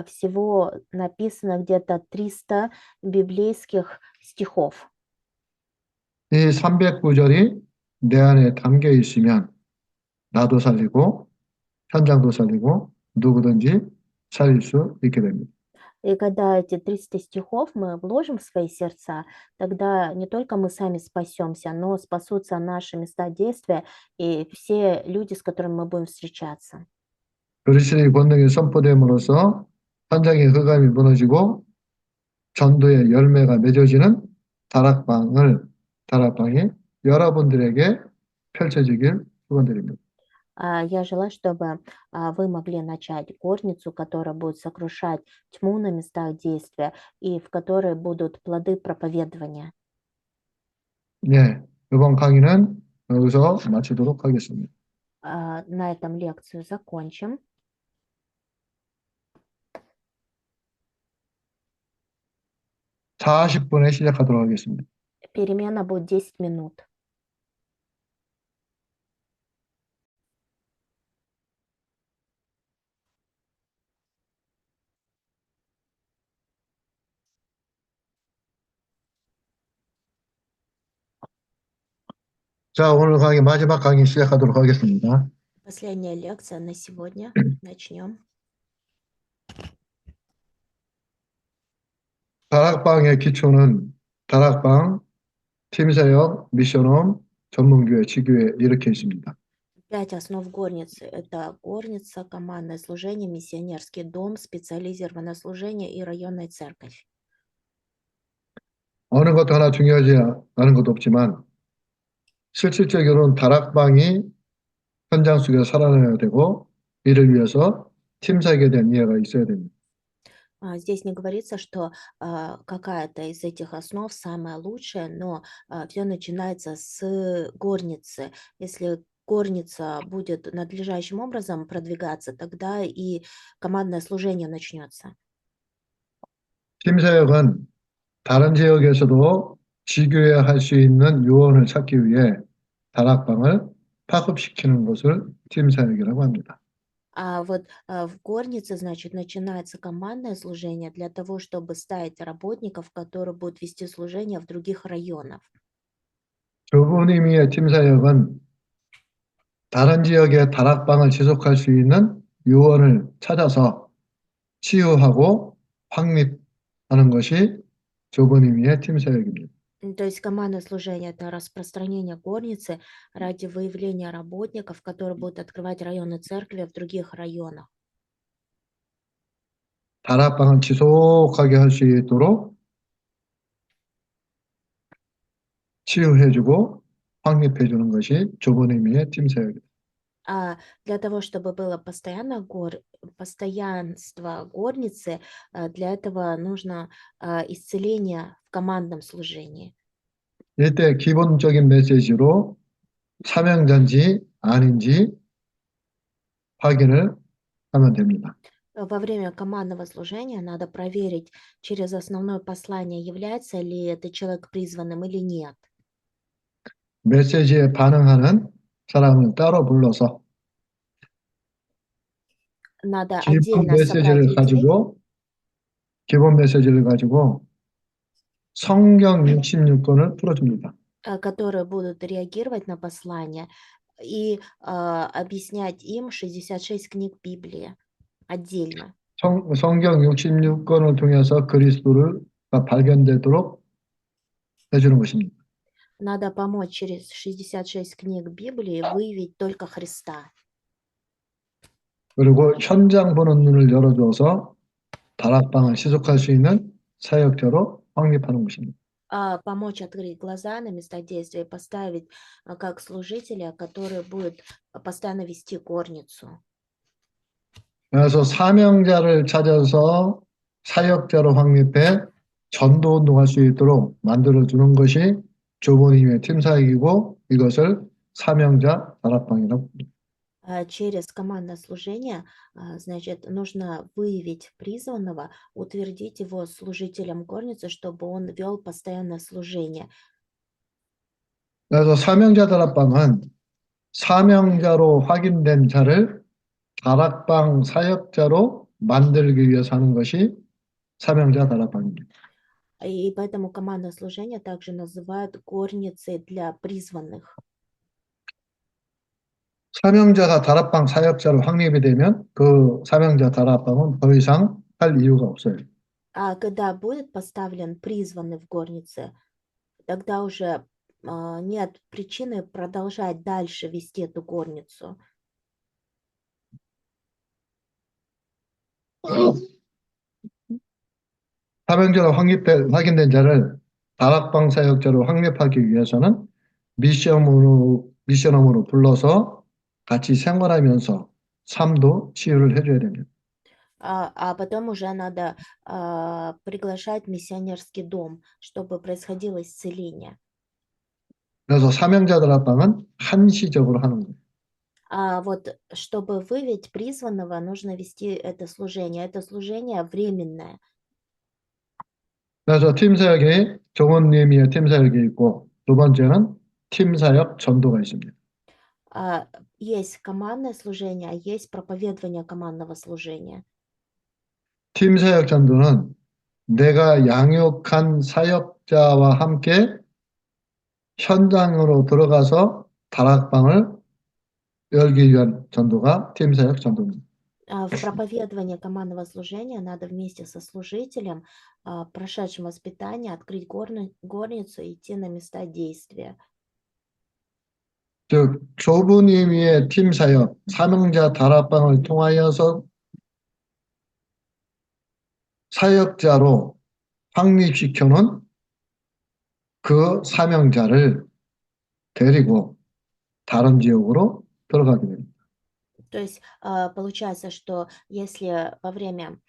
всего написано где-то 300 библейских стихов. 이 300구절이 내 안에 담겨 있으면 나도 살리고 현장도 살리고 누구든지 살릴 수 있게 됩니다. И когда эти 300 стихов мы вложим в свои сердца, тогда не только мы сами спасемся, но спасутся наши места действия и все люди, с которыми мы будем встречаться. 그리스도의 권능이 선포됨으로써 현장의 흑암이 무너지고 전도의 열매가 맺어지는 다락방이 여러분들에게 펼쳐지길 축원드립니다. Я желаю, чтобы вы могли начать горницу, которая будет сокрушать тьму на местах действия и в которой будут плоды проповедования. 네, 이번 강의는 여기서 마치도록 하겠습니다. На этом лекцию закончим. (40분에) 시작하도록 하겠습니다. Перемена будет 10 минут. 자, 오늘 강의 마지막 강의 시작하도록 하겠습니다. Последняя лекция на сегодня. Начнем. 다락방의 기초는 다락방, 팀사역, 미션홈, 전문교회, 지교회 이렇게 있습니다. 5 основ горницы. Это горница, командное служение, миссионерский дом, специализированное служение и районная церковь. 어느 것도 하나 중요하지 않은 것도 없지만 실질적으로는 다락방이 현장 속에서 살아나야 되고 이를 위해서 팀사역에 대한 이해가 있어야 됩니다. Здесь не говорится, что какая-то из этих основ самая лучшая, но все начинается с горницы. Если горница будет надлежащим образом продвигаться, тогда и командное служение начнется. 팀사역은 다른 지역에서도 지교회 할 수 있는 요원을 찾기 위해 다락방을 파급시키는 것을 팀사역이라고 합니다. А вот в горнице, значит, начинается командное служение для того, чтобы ставить работников, которые будут вести служение в других районах. 조부님의 팀사역은 다른 지역의 다락방을 지속할 수 있는 요원을 찾아서 치유하고 확립하는 것이 조부님의 팀사역입니다. То есть командное служение– это распространение горницы ради выявления работников, которые будут открывать районы церкви в других районах. 다락방을 지속하게 할 수 있도록 치유해주고 확립해주는 것이 조부님의 팀사역입니다. А для того, чтобы было постоянство горницы, для этого нужно исцеление в командном служении. 이때 기본적인 메시지로 사명자인지 아닌지 확인을 하면 됩니다. Во время командного служения надо проверить через основное послание, является ли этот человек призванным или нет. 메시지에 반응하는 사람을 따로 불러서 Надо 기본 отдельно собрать 메시지를 людей, 가지고 기본 메시지를 가지고 성경 66권을 풀어줍니다. которые будут реагировать на послание и объяснять им 66 книг Библии отдельно. 성경 66권을 통해서 그리스도를 발견되도록 해주는 것입니다. Надо помочь через 66 книг Библии выявить только Христа. 그리고 현장 보는 눈을 열어줘서 다락방을 지속할 수 있는 사역자로 확립하는 것입니다. Помочь открыть глаза на места действия и поставить как служителя, который будет постоянно вести горницу. 그래서 사명자를 찾아서 사역자로 확립해 전도 운동할 수 있도록 만들어주는 것이 조보님의 팀사역이고 이것을 사명자 다락방이라고 합니다. Через командное служение, значит, нужно выявить призванного, утвердить его служителем горницы, чтобы он вел постоянное служение. 그래서 사명자 다락방은 사명자로 확인된 자를 다락방 사역자로 만들기 위해서 하는 것이 사명자 다락방입니다. И поэтому командное служение также называют горницей для призванных. 사명자가 다락방 사역자로 확립이 되면 그 사명자 다락방은 더 이상 할 이유가 없어요. А когда будет поставлен призванный в горнице, тогда уже нет причины продолжать дальше вести эту горницу. 사명자로 확인된 자를 다락방 사역자로 확립하기 위해서는 미션홈으로 불러서 같이 생활하면서 삶도 치유를 해줘야 됩니다. А потом уже надо приглашать в миссионерский дом, чтобы происходило исцеление. 그래서 사명자 다락방은 한시적으로 하는 거예요. А вот чтобы выявить призванного, нужно вести это служение. Это служение временное. 그래서 팀사역에 종원님의 팀사역이 있고 두 번째는 팀사역 전도가 있습니다. Есть командное служение, а есть проповедование командного служения. 팀사역 전도는 내가 양육한 사역자와 함께 현장으로 들어가서 다락방을 열기 위한 전도가 팀사역 전도입니다. В проповедовании командного служения надо вместе со служителем, прошедшим воспитание, открыть горницу и идти на места действия. 즉 조부님의 팀사역, 사명자 다락방을 통하여서 사역자로 확립시켜놓은 그 사명자를 데리고 다른 지역으로 들어가게 됩니다. То есть получается, что если во время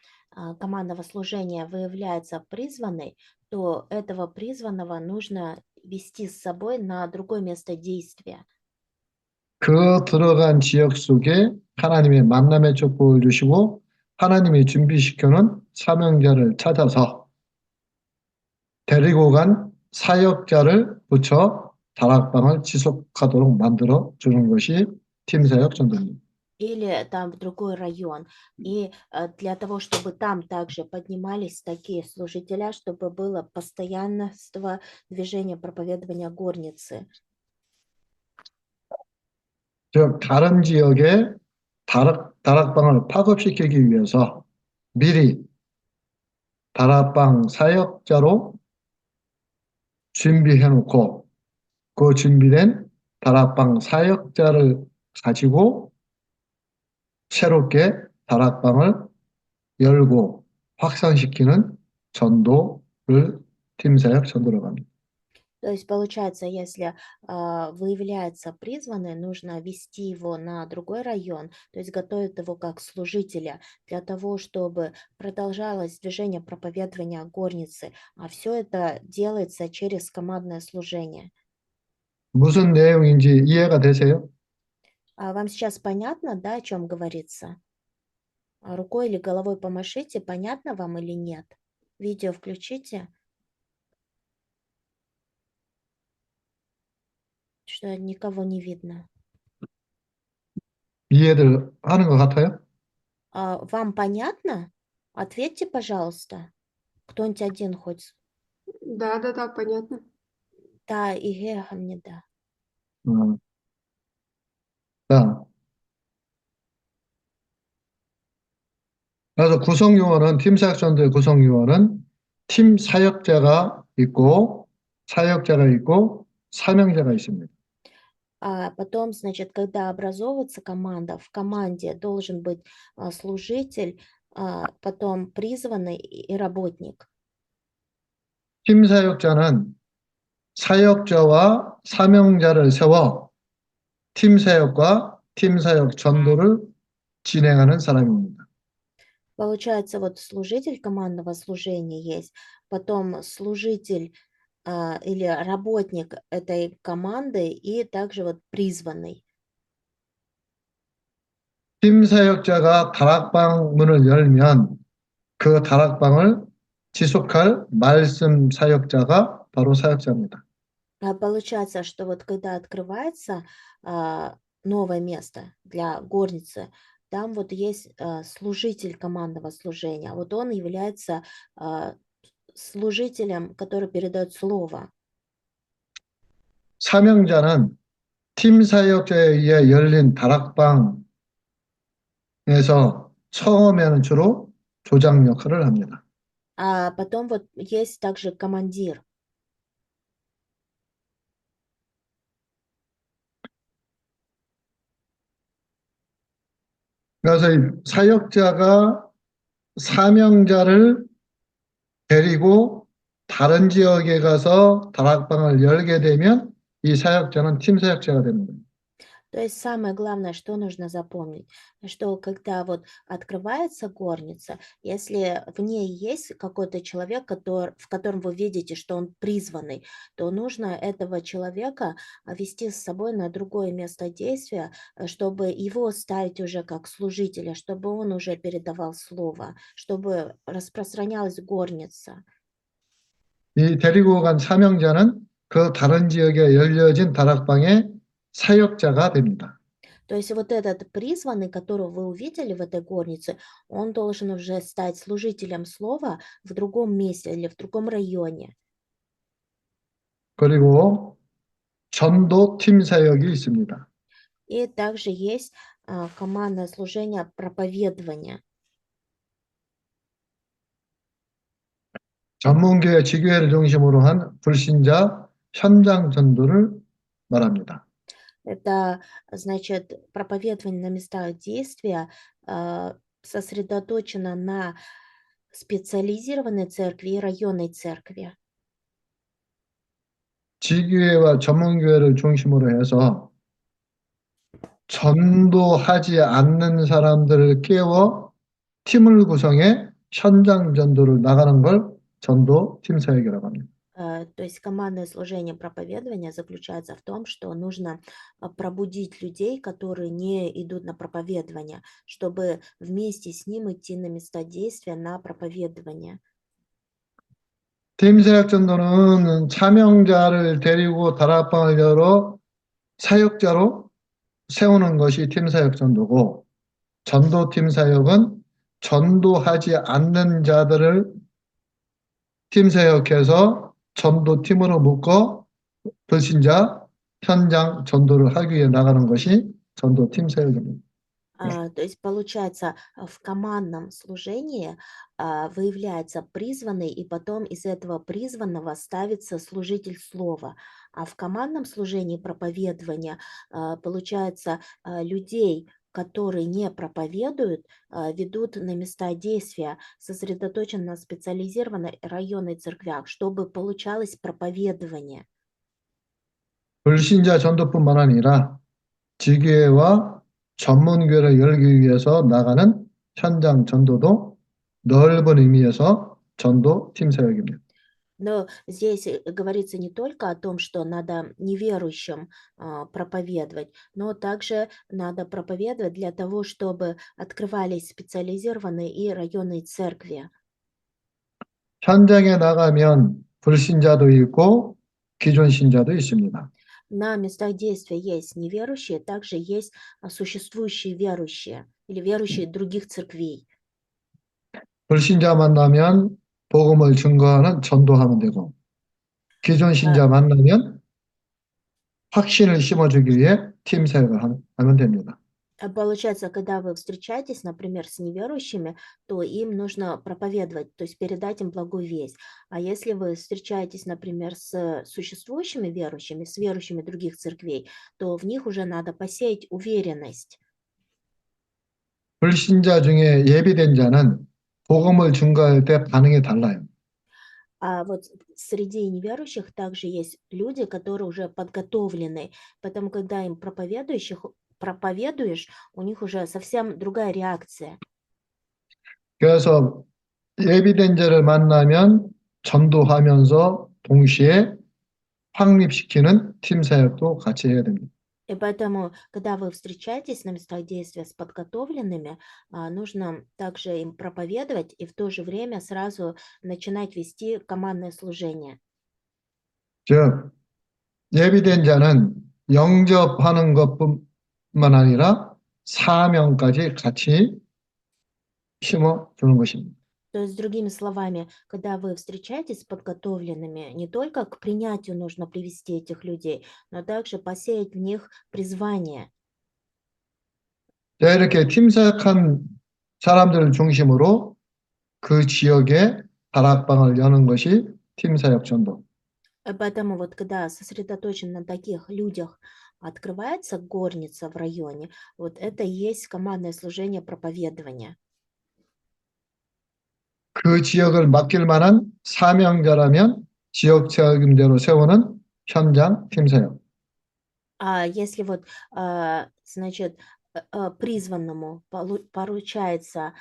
командного служения выявляется призванный, то этого призванного нужно вести с собой на другое место действия. 그 들어간 지역 속에 하나님의 만남의 촉복을 주시고 하나님이 준비시켜놓은 사명자를 찾아서 데리고 간 사역자를 붙여 다락방을 지속하도록 만들어 주는 것이 팀사역 전도입니다. или там в другой район. И для того, чтобы там также поднимались такие служителя, чтобы было постоянство движения проповедования горницы. 즉, 다른 지역에 다락방을 파급시키기 위해서 미리 다락방 사역자로 준비해 놓고 그 준비된 다락방 사역자를 가지고 새롭게 다락방을 열고 확산시키는 전도를 팀사역 전도라고 합니다. То есть получается, если выявляется призванный, нужно вести его на другой район, то есть готовить его как служителя для того, чтобы продолжалось движение проповедования горницы, а все это делается через командное служение. 무슨 내용인지 이해가 되세요? Вам сейчас понятно, да, о чем говорится? Рукой или головой помашите, понятно вам или нет? Видео включите, что никого не видно. 이해를 하는 것 같아요? Вам понятно? Ответьте, пожалуйста. Кто-нибудь один хоть. Да, понятно. Да, 이해합니다. 어, 자, 그래서 구성 요원은 팀 사역 전도의 구성 요원은 팀 사역자가 있고 사명자가 있습니다. А потом, значит, когда образовывается команда, в команде должен быть служитель, потом призванный и работник. 팀 사역자는 사역자와 사명자를 세워 팀 사역과 팀 사역 전도를 진행하는 사람입니다. Получается, вот служитель командного служения есть, потом служитель или работник этой команды и также вот призванный. 팀 사역자가 다락방 문을 열면 그 다락방을 지속할 말씀 사역자가 바로 사역자입니다. Получается, что вот когда открывается новое место для горницы, там вот есть служитель командного служения. Вот он является служителем, который передает слово. 사명자는 팀 사역자에 의해 열린 다락방에서 처음에는 주로 조장 역할을 합니다. А потом вот есть также командир. 그래서 이 사역자가 사명자를 데리고 다른 지역에 가서 다락방을 열게 되면 이 사역자는 팀 사역자가 되는 겁니다. То есть самое главное, что нужно запомнить, что когда вот открывается горница, если в ней есть какой-то человек, в котором вы видите, что он призванный, то нужно этого человека вести с собой на другое место действия, чтобы его ставить уже как служителя, чтобы он уже передавал слово, чтобы распространялась горница. 이 데리고 간 사명자는 그 다른 지역에 열려진 다락방의 사역자가 됩니다. То есть вот этот призванный, которого вы увидели в этой горнице, он должен уже стать служителем слова в другом месте или в другом районе. 그리고 전도 팀 사역이 있습니다. И также есть командное служение проповедования. 전문교회 지교회를 중심으로 한 불신자 현장 전도를 말합니다. Это значит проповедование на местах действия сосредоточено на специализированной церкви и районной церкви. 지교회와 전문교회를 중심으로 해서 전도하지 않는 사람들을 깨워 팀을 구성해 현장 전도를 나가는 걸 전도 팀 사역이라고 합니다. То есть командное служение проповедования заключается в том, что нужно пробудить людей, которые не идут на проповедование, чтобы вместе с ним идти на места действия на проповедование. 팀 사역 전도는 사명자를 데리고 다락방을 열어 사역자로 세우는 것이 팀 사역 전도고 전도팀 사역은 전도하지 않는 자들을 팀 사역해서 전도팀으로 묶어 불신자 현장 전도를 하기 위해 나가는 것이 전도팀 사역입니다. То есть, получается, в командном служении выявляется призванный, и потом из этого призванного ставится служитель слова. А в командном служении проповедования, получается, людей, которые не проповедуют, ведут на места действия, сосредоточен на специализированной районной церквях, чтобы получалось проповедование. 불신자 전도뿐만 아니라 지교회와 전문교회를 열기 위해서 나가는 현장 전도도 넓은 의미에서 전도팀 사역입니다. Но здесь говорится не только о том, что надо неверующим проповедовать, но также надо проповедовать для того, чтобы открывались специализированные и районные церкви. 현장에 나가면 불신자도 있고 기존 신자도 있습니다. На местах действия есть неверующие, также есть существующие верующие или верующие других церквей. 불신자 만나면 복음을 증거하는 전도하면 되고 기존 신자 만나면 확신을 심어주기 위해 팀 사역을 하면 됩니다. Получается, когда вы встречаетесь, например, с неверующими, то им нужно проповедовать, то есть передать им благую весть. А если вы встречаетесь, например, с существующими верующими, с верующими других церквей, то в них уже надо посеять уверенность. 불신자 중에 예비된 자는 복음을 증거할 때 반응이 달라요. А вот среди неверующих также есть люди, которые уже подготовлены, поэтому когда им проповедуешь, у них уже совсем другая реакция. 그래서 예비된 자를 만나면 전도하면서 동시에 확립시키는 팀 사역도 같이 해야 됩니다. И поэтому, когда вы встречаетесь на местах действия с подготовленными, нужно также им проповедовать и в то же время сразу начинать вести командное служение. 즉 예비된 자는 영접하는 것뿐만 아니라 사명까지 같이 심어주는 것입니다. То есть, другими словами, когда вы встречаетесь с подготовленными, не только к принятию нужно привести этих людей, но также посеять в них призвание. 자, 이렇게 팀 사역한 사람들을 중심으로 그 지역에 다락방을 여는 것이 팀 사역 전도. Поэтому вот когда сосредоточен на таких людях, открывается горница в районе, вот это и есть командное служение проповедования. 그 지역을 맡길 만한 사명자라면 지역 책임대로 세우는 현장 팀 사역. А если вот, значит, призванному поручается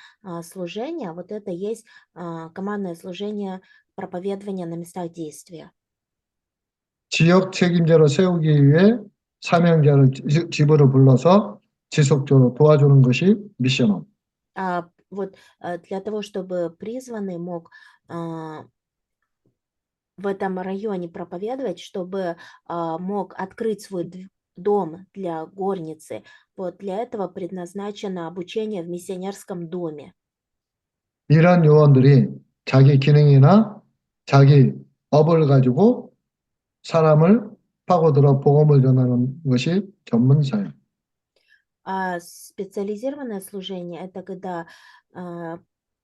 служение, вот это есть командное служение проповедования на местах действия. 지역 책임자로 세우기 위해 사명자를 집으로 불러서 지속적으로 도와주는 것이 미션업. Вот для того, чтобы призванный мог в этом районе проповедовать, чтобы мог открыть свой дом для горницы, вот для этого предназначено обучение в миссионерском доме. 이런 요원들이 자기 기능이나 자기 업을 가지고 사람을 파고들어 복음을 전하는 것이 전문 사역. А специализированное служение – это когда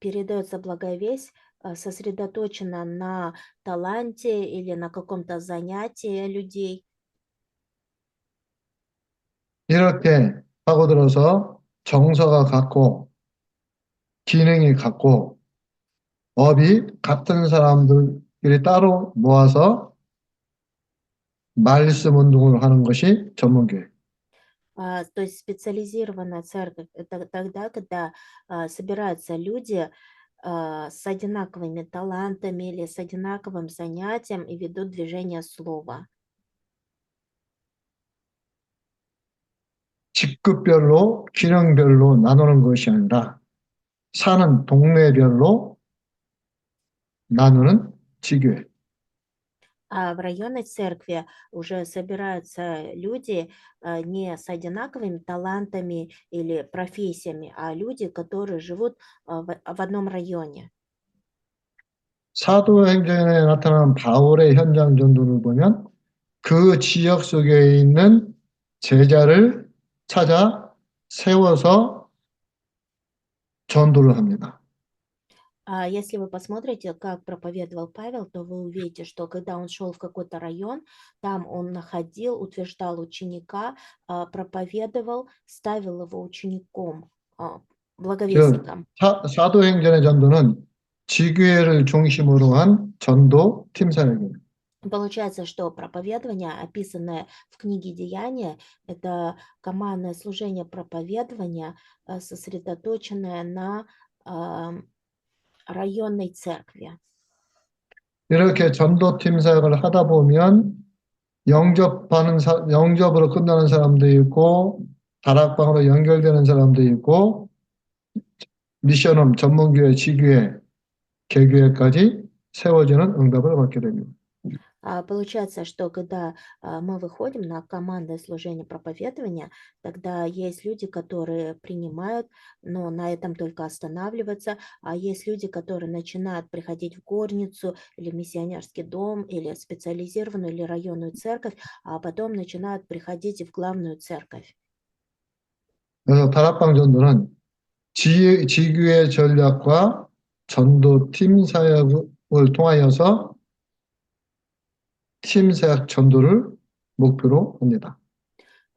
передается благая весть, сосредоточена на таланте или на каком-то занятии людей. 이렇게 파고들어서 정서가 같고 기능이 같고 업이 같은 사람들끼리 따로 모아서 말씀 운동을 하는 것이 전문교회. То есть специализированная церковь – это тогда, когда собираются люди с одинаковыми талантами или с одинаковым занятием и ведут движение слова. 직급별로 기능별로 나누는 것이 아니라 사는 동네별로 나누는 지교회. А в районной церкви уже собираются люди не с одинаковыми талантами или профессиями, а люди, которые живут в одном районе. 사도행전에 나타난 바울의 현장 전도를 보면 그 지역 속에 있는 제자를 찾아 세워서 전도를 합니다. А если вы посмотрите, как проповедовал Павел, то вы увидите, что когда он шел в какой-то район, там он находил, утверждал ученика, проповедовал, ставил его учеником, 즉, благовестником. 사도행전의 전도는 지교회를 중심으로 한 전도 팀 사역입니다. Получается, что проповедование, описанное в книге Деяния, это командное служение проповедования, сосредоточенное на районной церкви. 이렇게 전도팀 사역을 하다 보면 영접으로 끝나는 사람도 있고 다락방으로 연결되는 사람도 있고 미션홈, 전문교회, 지교회, 개교회까지 세워지는 응답을 받게 됩니다. Получается, что когда мы выходим на командное служение проповедования, тогда есть люди, которые принимают, но на этом только останавливаются, а есть люди, которые начинают приходить в горницу или миссионерский дом, или специализированную, или районную церковь, а потом начинают приходить и в главную церковь. 그래서 다락방 전도는 지교회 전략과 전도팀 사역을 통하여서 팀 사역 전도를 목표로 합니다.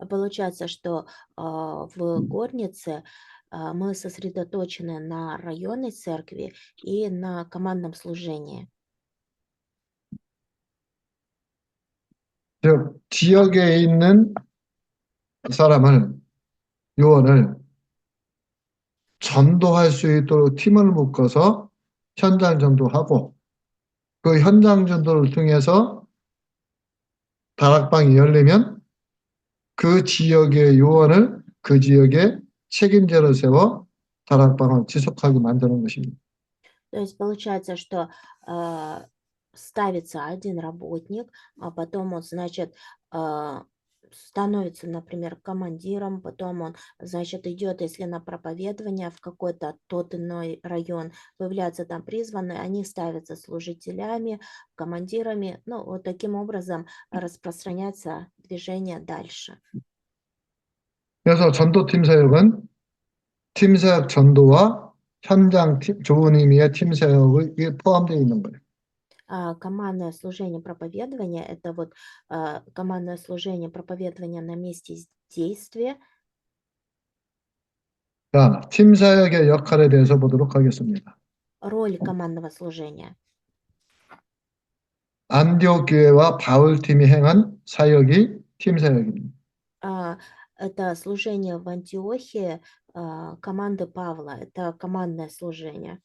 Получается, что в горнице мы сосредоточены на районной церкви и на командном служении. 즉, 지역에 있는 요원을 전도할 수 있도록 팀을 묶어서 현장 전도하고 그 현장 전도를 통해서 다락방이 열리면 그 지역의 요원을 그 지역의 책임자로 세워 다락방을 지속하게 만드는 것입니다. То есть получается, что ставится один работник, а потом он, значит, становится, например, командиром, потом он, значит, идет, если на проповедование в какой-то тот иной район, появляются там призванные, они ставятся служителями, командирами, ну, вот таким образом распространяется движение дальше. 그래서 전도팀 사역은 팀 사역 전도와 현장 좋은 의미의 팀 사역이 포함되어 있는 거예요. Командное служение проповедования – это вот командное служение проповедования на месте действия. 자, 팀 사역의 역할에 대해서 보도록 하겠습니다. Роль командного служения. 안디옥 교회와 바울 팀이 행한 사역이 팀 사역입니다. Это служение в Антиохии команды Павла. Это командное служение.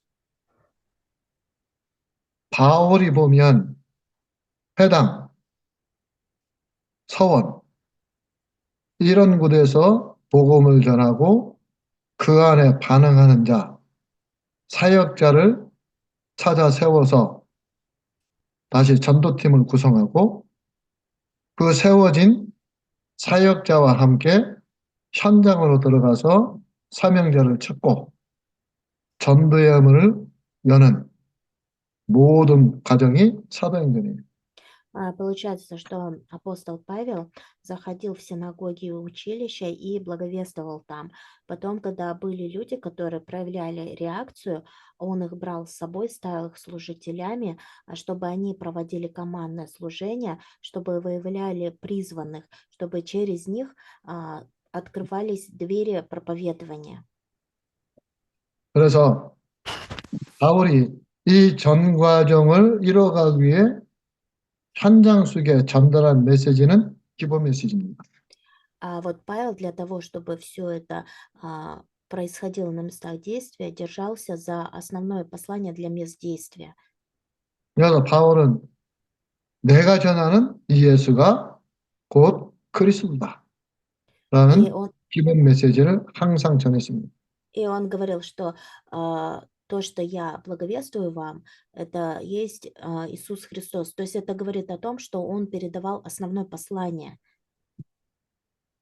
바울이 보면 회당, 서원 이런 곳에서 복음을 전하고 그 안에 반응하는 자, 사역자를 찾아 세워서 다시 전도팀을 구성하고 그 세워진 사역자와 함께 현장으로 들어가서 사명자를 찾고 전도의 문을 여는 모든 과정이 사도행전이에요. Получается, что апостол Павел заходил в синагоги и училища и благовествовал там. Потом, когда были люди, которые проявляли реакцию, он их брал с собой, ставил их служителями, чтобы они проводили командное служение, чтобы выявляли призванных, чтобы через них открывались двери проповедования. 그래서 바울이 이 전 과정을 이뤄가기 위해 현장 속에 전달한 메시지는 기본 메시지입니다. А вот Павел для того, чтобы все это происходило на местах действия, держался за основное послание для мест действия. 그래서 바울은 내가 전하는 이 예수가 곧 그리스도다 라는 И он, 기본 메시지를 항상 전했습니다. и он говорил, что То, что я благовествую вам, это есть Иисус Христос. То есть это говорит о том, что Он передавал основное послание.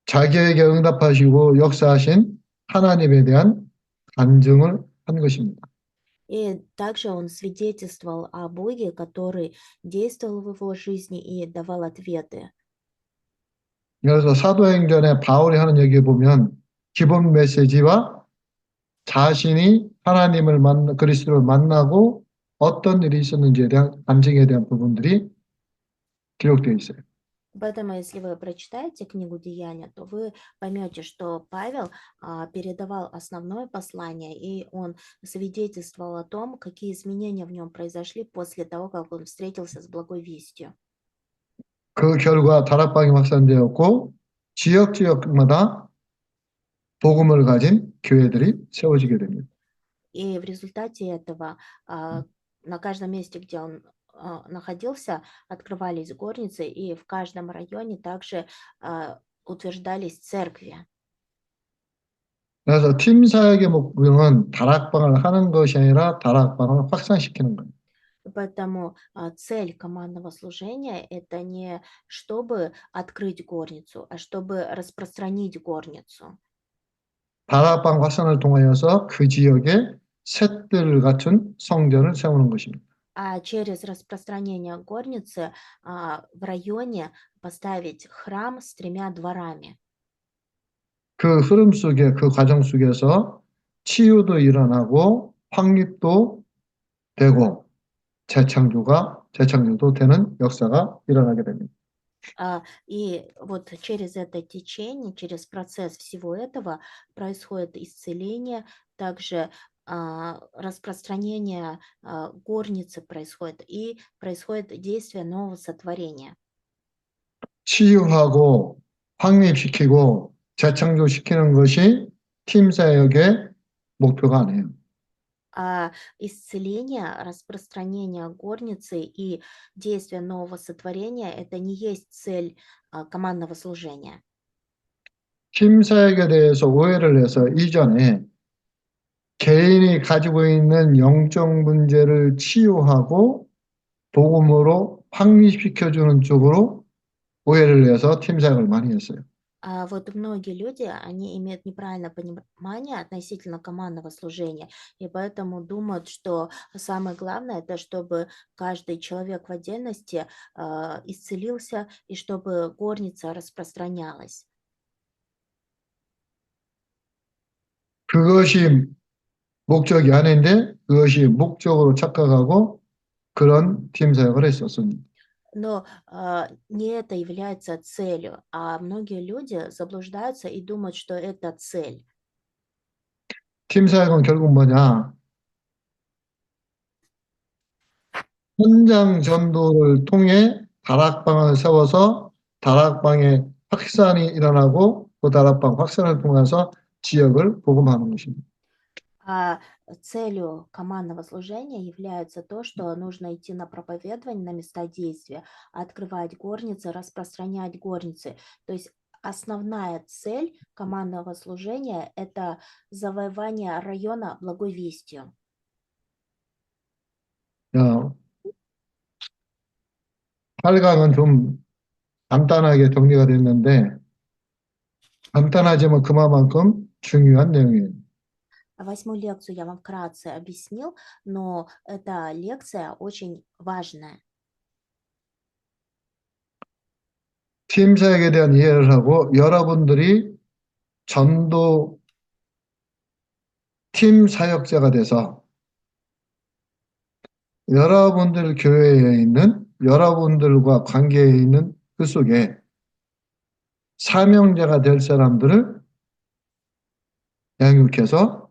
자기에게 응답하시고 역사하신 하나님에 대한 간증을 한 것입니다. И также Он свидетельствовал о Боге, который действовал в его жизни и давал ответы. 그래서 사도행전에 바울이 하는 얘기에 보면 기본 메시지와 자신이 하나님을 그리스도를 만나고 어떤 일이 있었는지에 대한 간증에 대한 부분들이 기록되어 있어요. Поэтому, если вы прочитаете книгу Деяния, то вы поймете, что Павел передавал основное послание, и он свидетельствовал о том, какие изменения в нем произошли после того, как он встретился с благой вестью. 그 결과 다락방이 확산되었고 지역마다 복음을 가진 교회들이 세워지게 됩니다. И в результате этого на каждом месте, где он находился, открывались горницы, и в каждом районе также утверждались церкви. 그래서 팀 사역의 목표는 다락방을 하는 것이 아니라 다락방을 확산시키는 거예요. Поэтому цель командного служения– это не чтобы открыть горницу, а чтобы распространить горницу. 다락방 확산을 통하여서 그 지역에 셋들 같은 성전을 세우는 것입니다. А через распространение горницы в районе поставить храм с 3 дворами. 그 흐름 속에 그 과정 속에서 치유도 일어나고 확립도 되고 재창조도 되는 역사가 일어나게 됩니다. И вот через это течение, через процесс всего этого происходит исцеление, также распространение горницы происходит, и происходит действие нового сотворения. 치유하고 확립시키고 재창조시키는 것이 팀 사역의 목표가 아니에요. Исцеление, распространение горницы и действие нового сотворения– это не есть цель командного служения. 팀 사역에 대해서 오해를 해서 이전에 개인이 가지고 있는 영적 문제를 치유하고 복음으로 확립시켜주는 쪽으로 오해를 해서 팀 사역을 많이 했어요. Вот многие люди, они имеют неправильное понимание относительно командного служения, и поэтому думают, что самое главное– это чтобы каждый человек в отдельности исцелился и чтобы горница распространялась. 그것이 목적이 아닌데 그것이 목적으로 착각하고 그런 팀 사역을 했었습니다. Но не это является целью, а многие люди заблуждаются и думают, что это цель. 팀 사역은 결국 뭐냐? 현장 전도를 통해 다락방을 세워서 다락방의 확산이 일어나고 그 다락방 확산을 통해서 지역을 복음하는 것입니다. А целью командного служения является то, что нужно идти на проповедование, на места действия, открывать горницы, распространять горницы. То есть основная цель командного служения– это завоевание района благой вестью. 8강은 좀 간단하게 정리가 됐는데 간단하지만 그만큼 중요한 내용이에요. 8-ю лекцию я вам вкратце объяснил, но эта лекция очень важная. 팀 사역에 대한 이해를 하고 여러분들이 전도 팀 사역자가 돼서 여러분들 교회에 있는 여러분들과 관계에 있는 그 속에 사명자가 될 사람들을 양육해서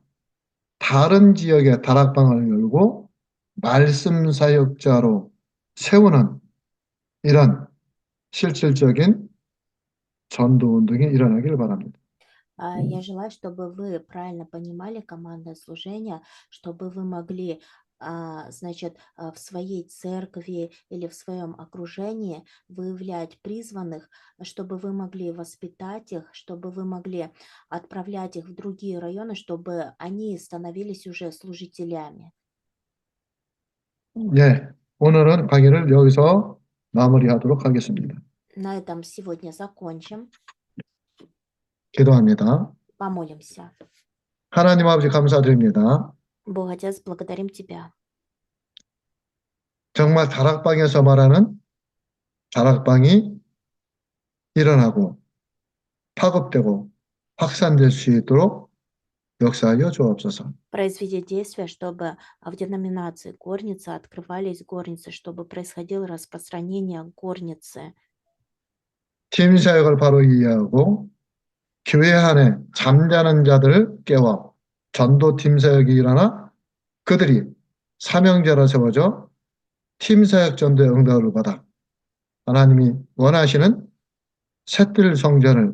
다른 지역에 다락방을 열고 말씀 사역자로 세우는 이런 실질적인 전도 운동이 일어나길 바랍니다. Я желаю, чтобы вы правильно понимали командное служение, чтобы вы могли значит, в своей церкви или в своем окружении выявлять призванных, чтобы вы могли воспитать их, чтобы вы могли отправлять их в другие районы, чтобы они становились уже служителями. 예, 오늘은 강의를 여기서 마무리하도록 하겠습니다. На этом сегодня закончим. 기도합니다. Помолимся. 하나님 아버지 감사드립니다. Бог Отец, благодарим Тебя. 정말 다락방에서 말하는 다락방이 일어나고 파급되고 확산될 수 있도록 역사하여 주옵소서. Произведи действия, чтобы в деноминации горницы открывались горницы, чтобы происходило распространение горницы. 팀 사역을 바로 이해하고 교회 안에 잠자는 자들을 깨워 전도 팀 사역이 일어나 그들이 사명자로 세워져 팀 사역 전도의 응답을 받아 하나님이 원하시는 새뜰 성전을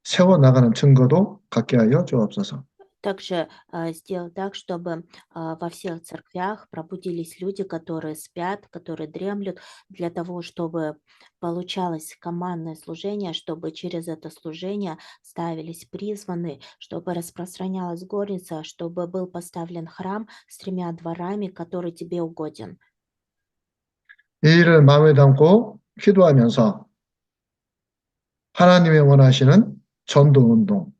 세워나가는 증거도 갖게 하여 주옵소서. Также сделай так, чтобы во всех церквях пробудились люди, которые спят, которые дремлют, для того, чтобы получалось командное служение, чтобы через это служение ставились призванные, чтобы распространялась горница, чтобы был поставлен храм с 3 дворами, который тебе угоден. 이 일을 마음에 담고 기도하면서 하나님의 원하시는 전도운동,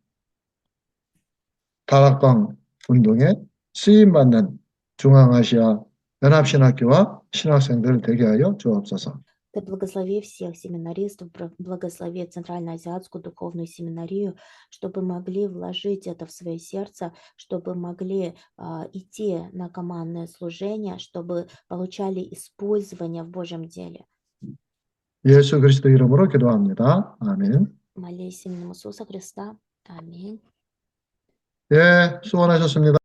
다락방 운동에 쓰임받는 중앙아시아 연합신학교와 신학생들을 되게 하여 주옵소서. Ты благослови всех семинаристов, благослови Центральноазиатскую духовную семинарию, чтобы могли вложить это в свое сердце, чтобы могли идти на командное служение, чтобы получали использование в Божьем деле. 예수 그리스도 이름으로 기도합니다. 아멘. Молись именем Иисуса Христа. Аминь. 예, 수고하셨습니다.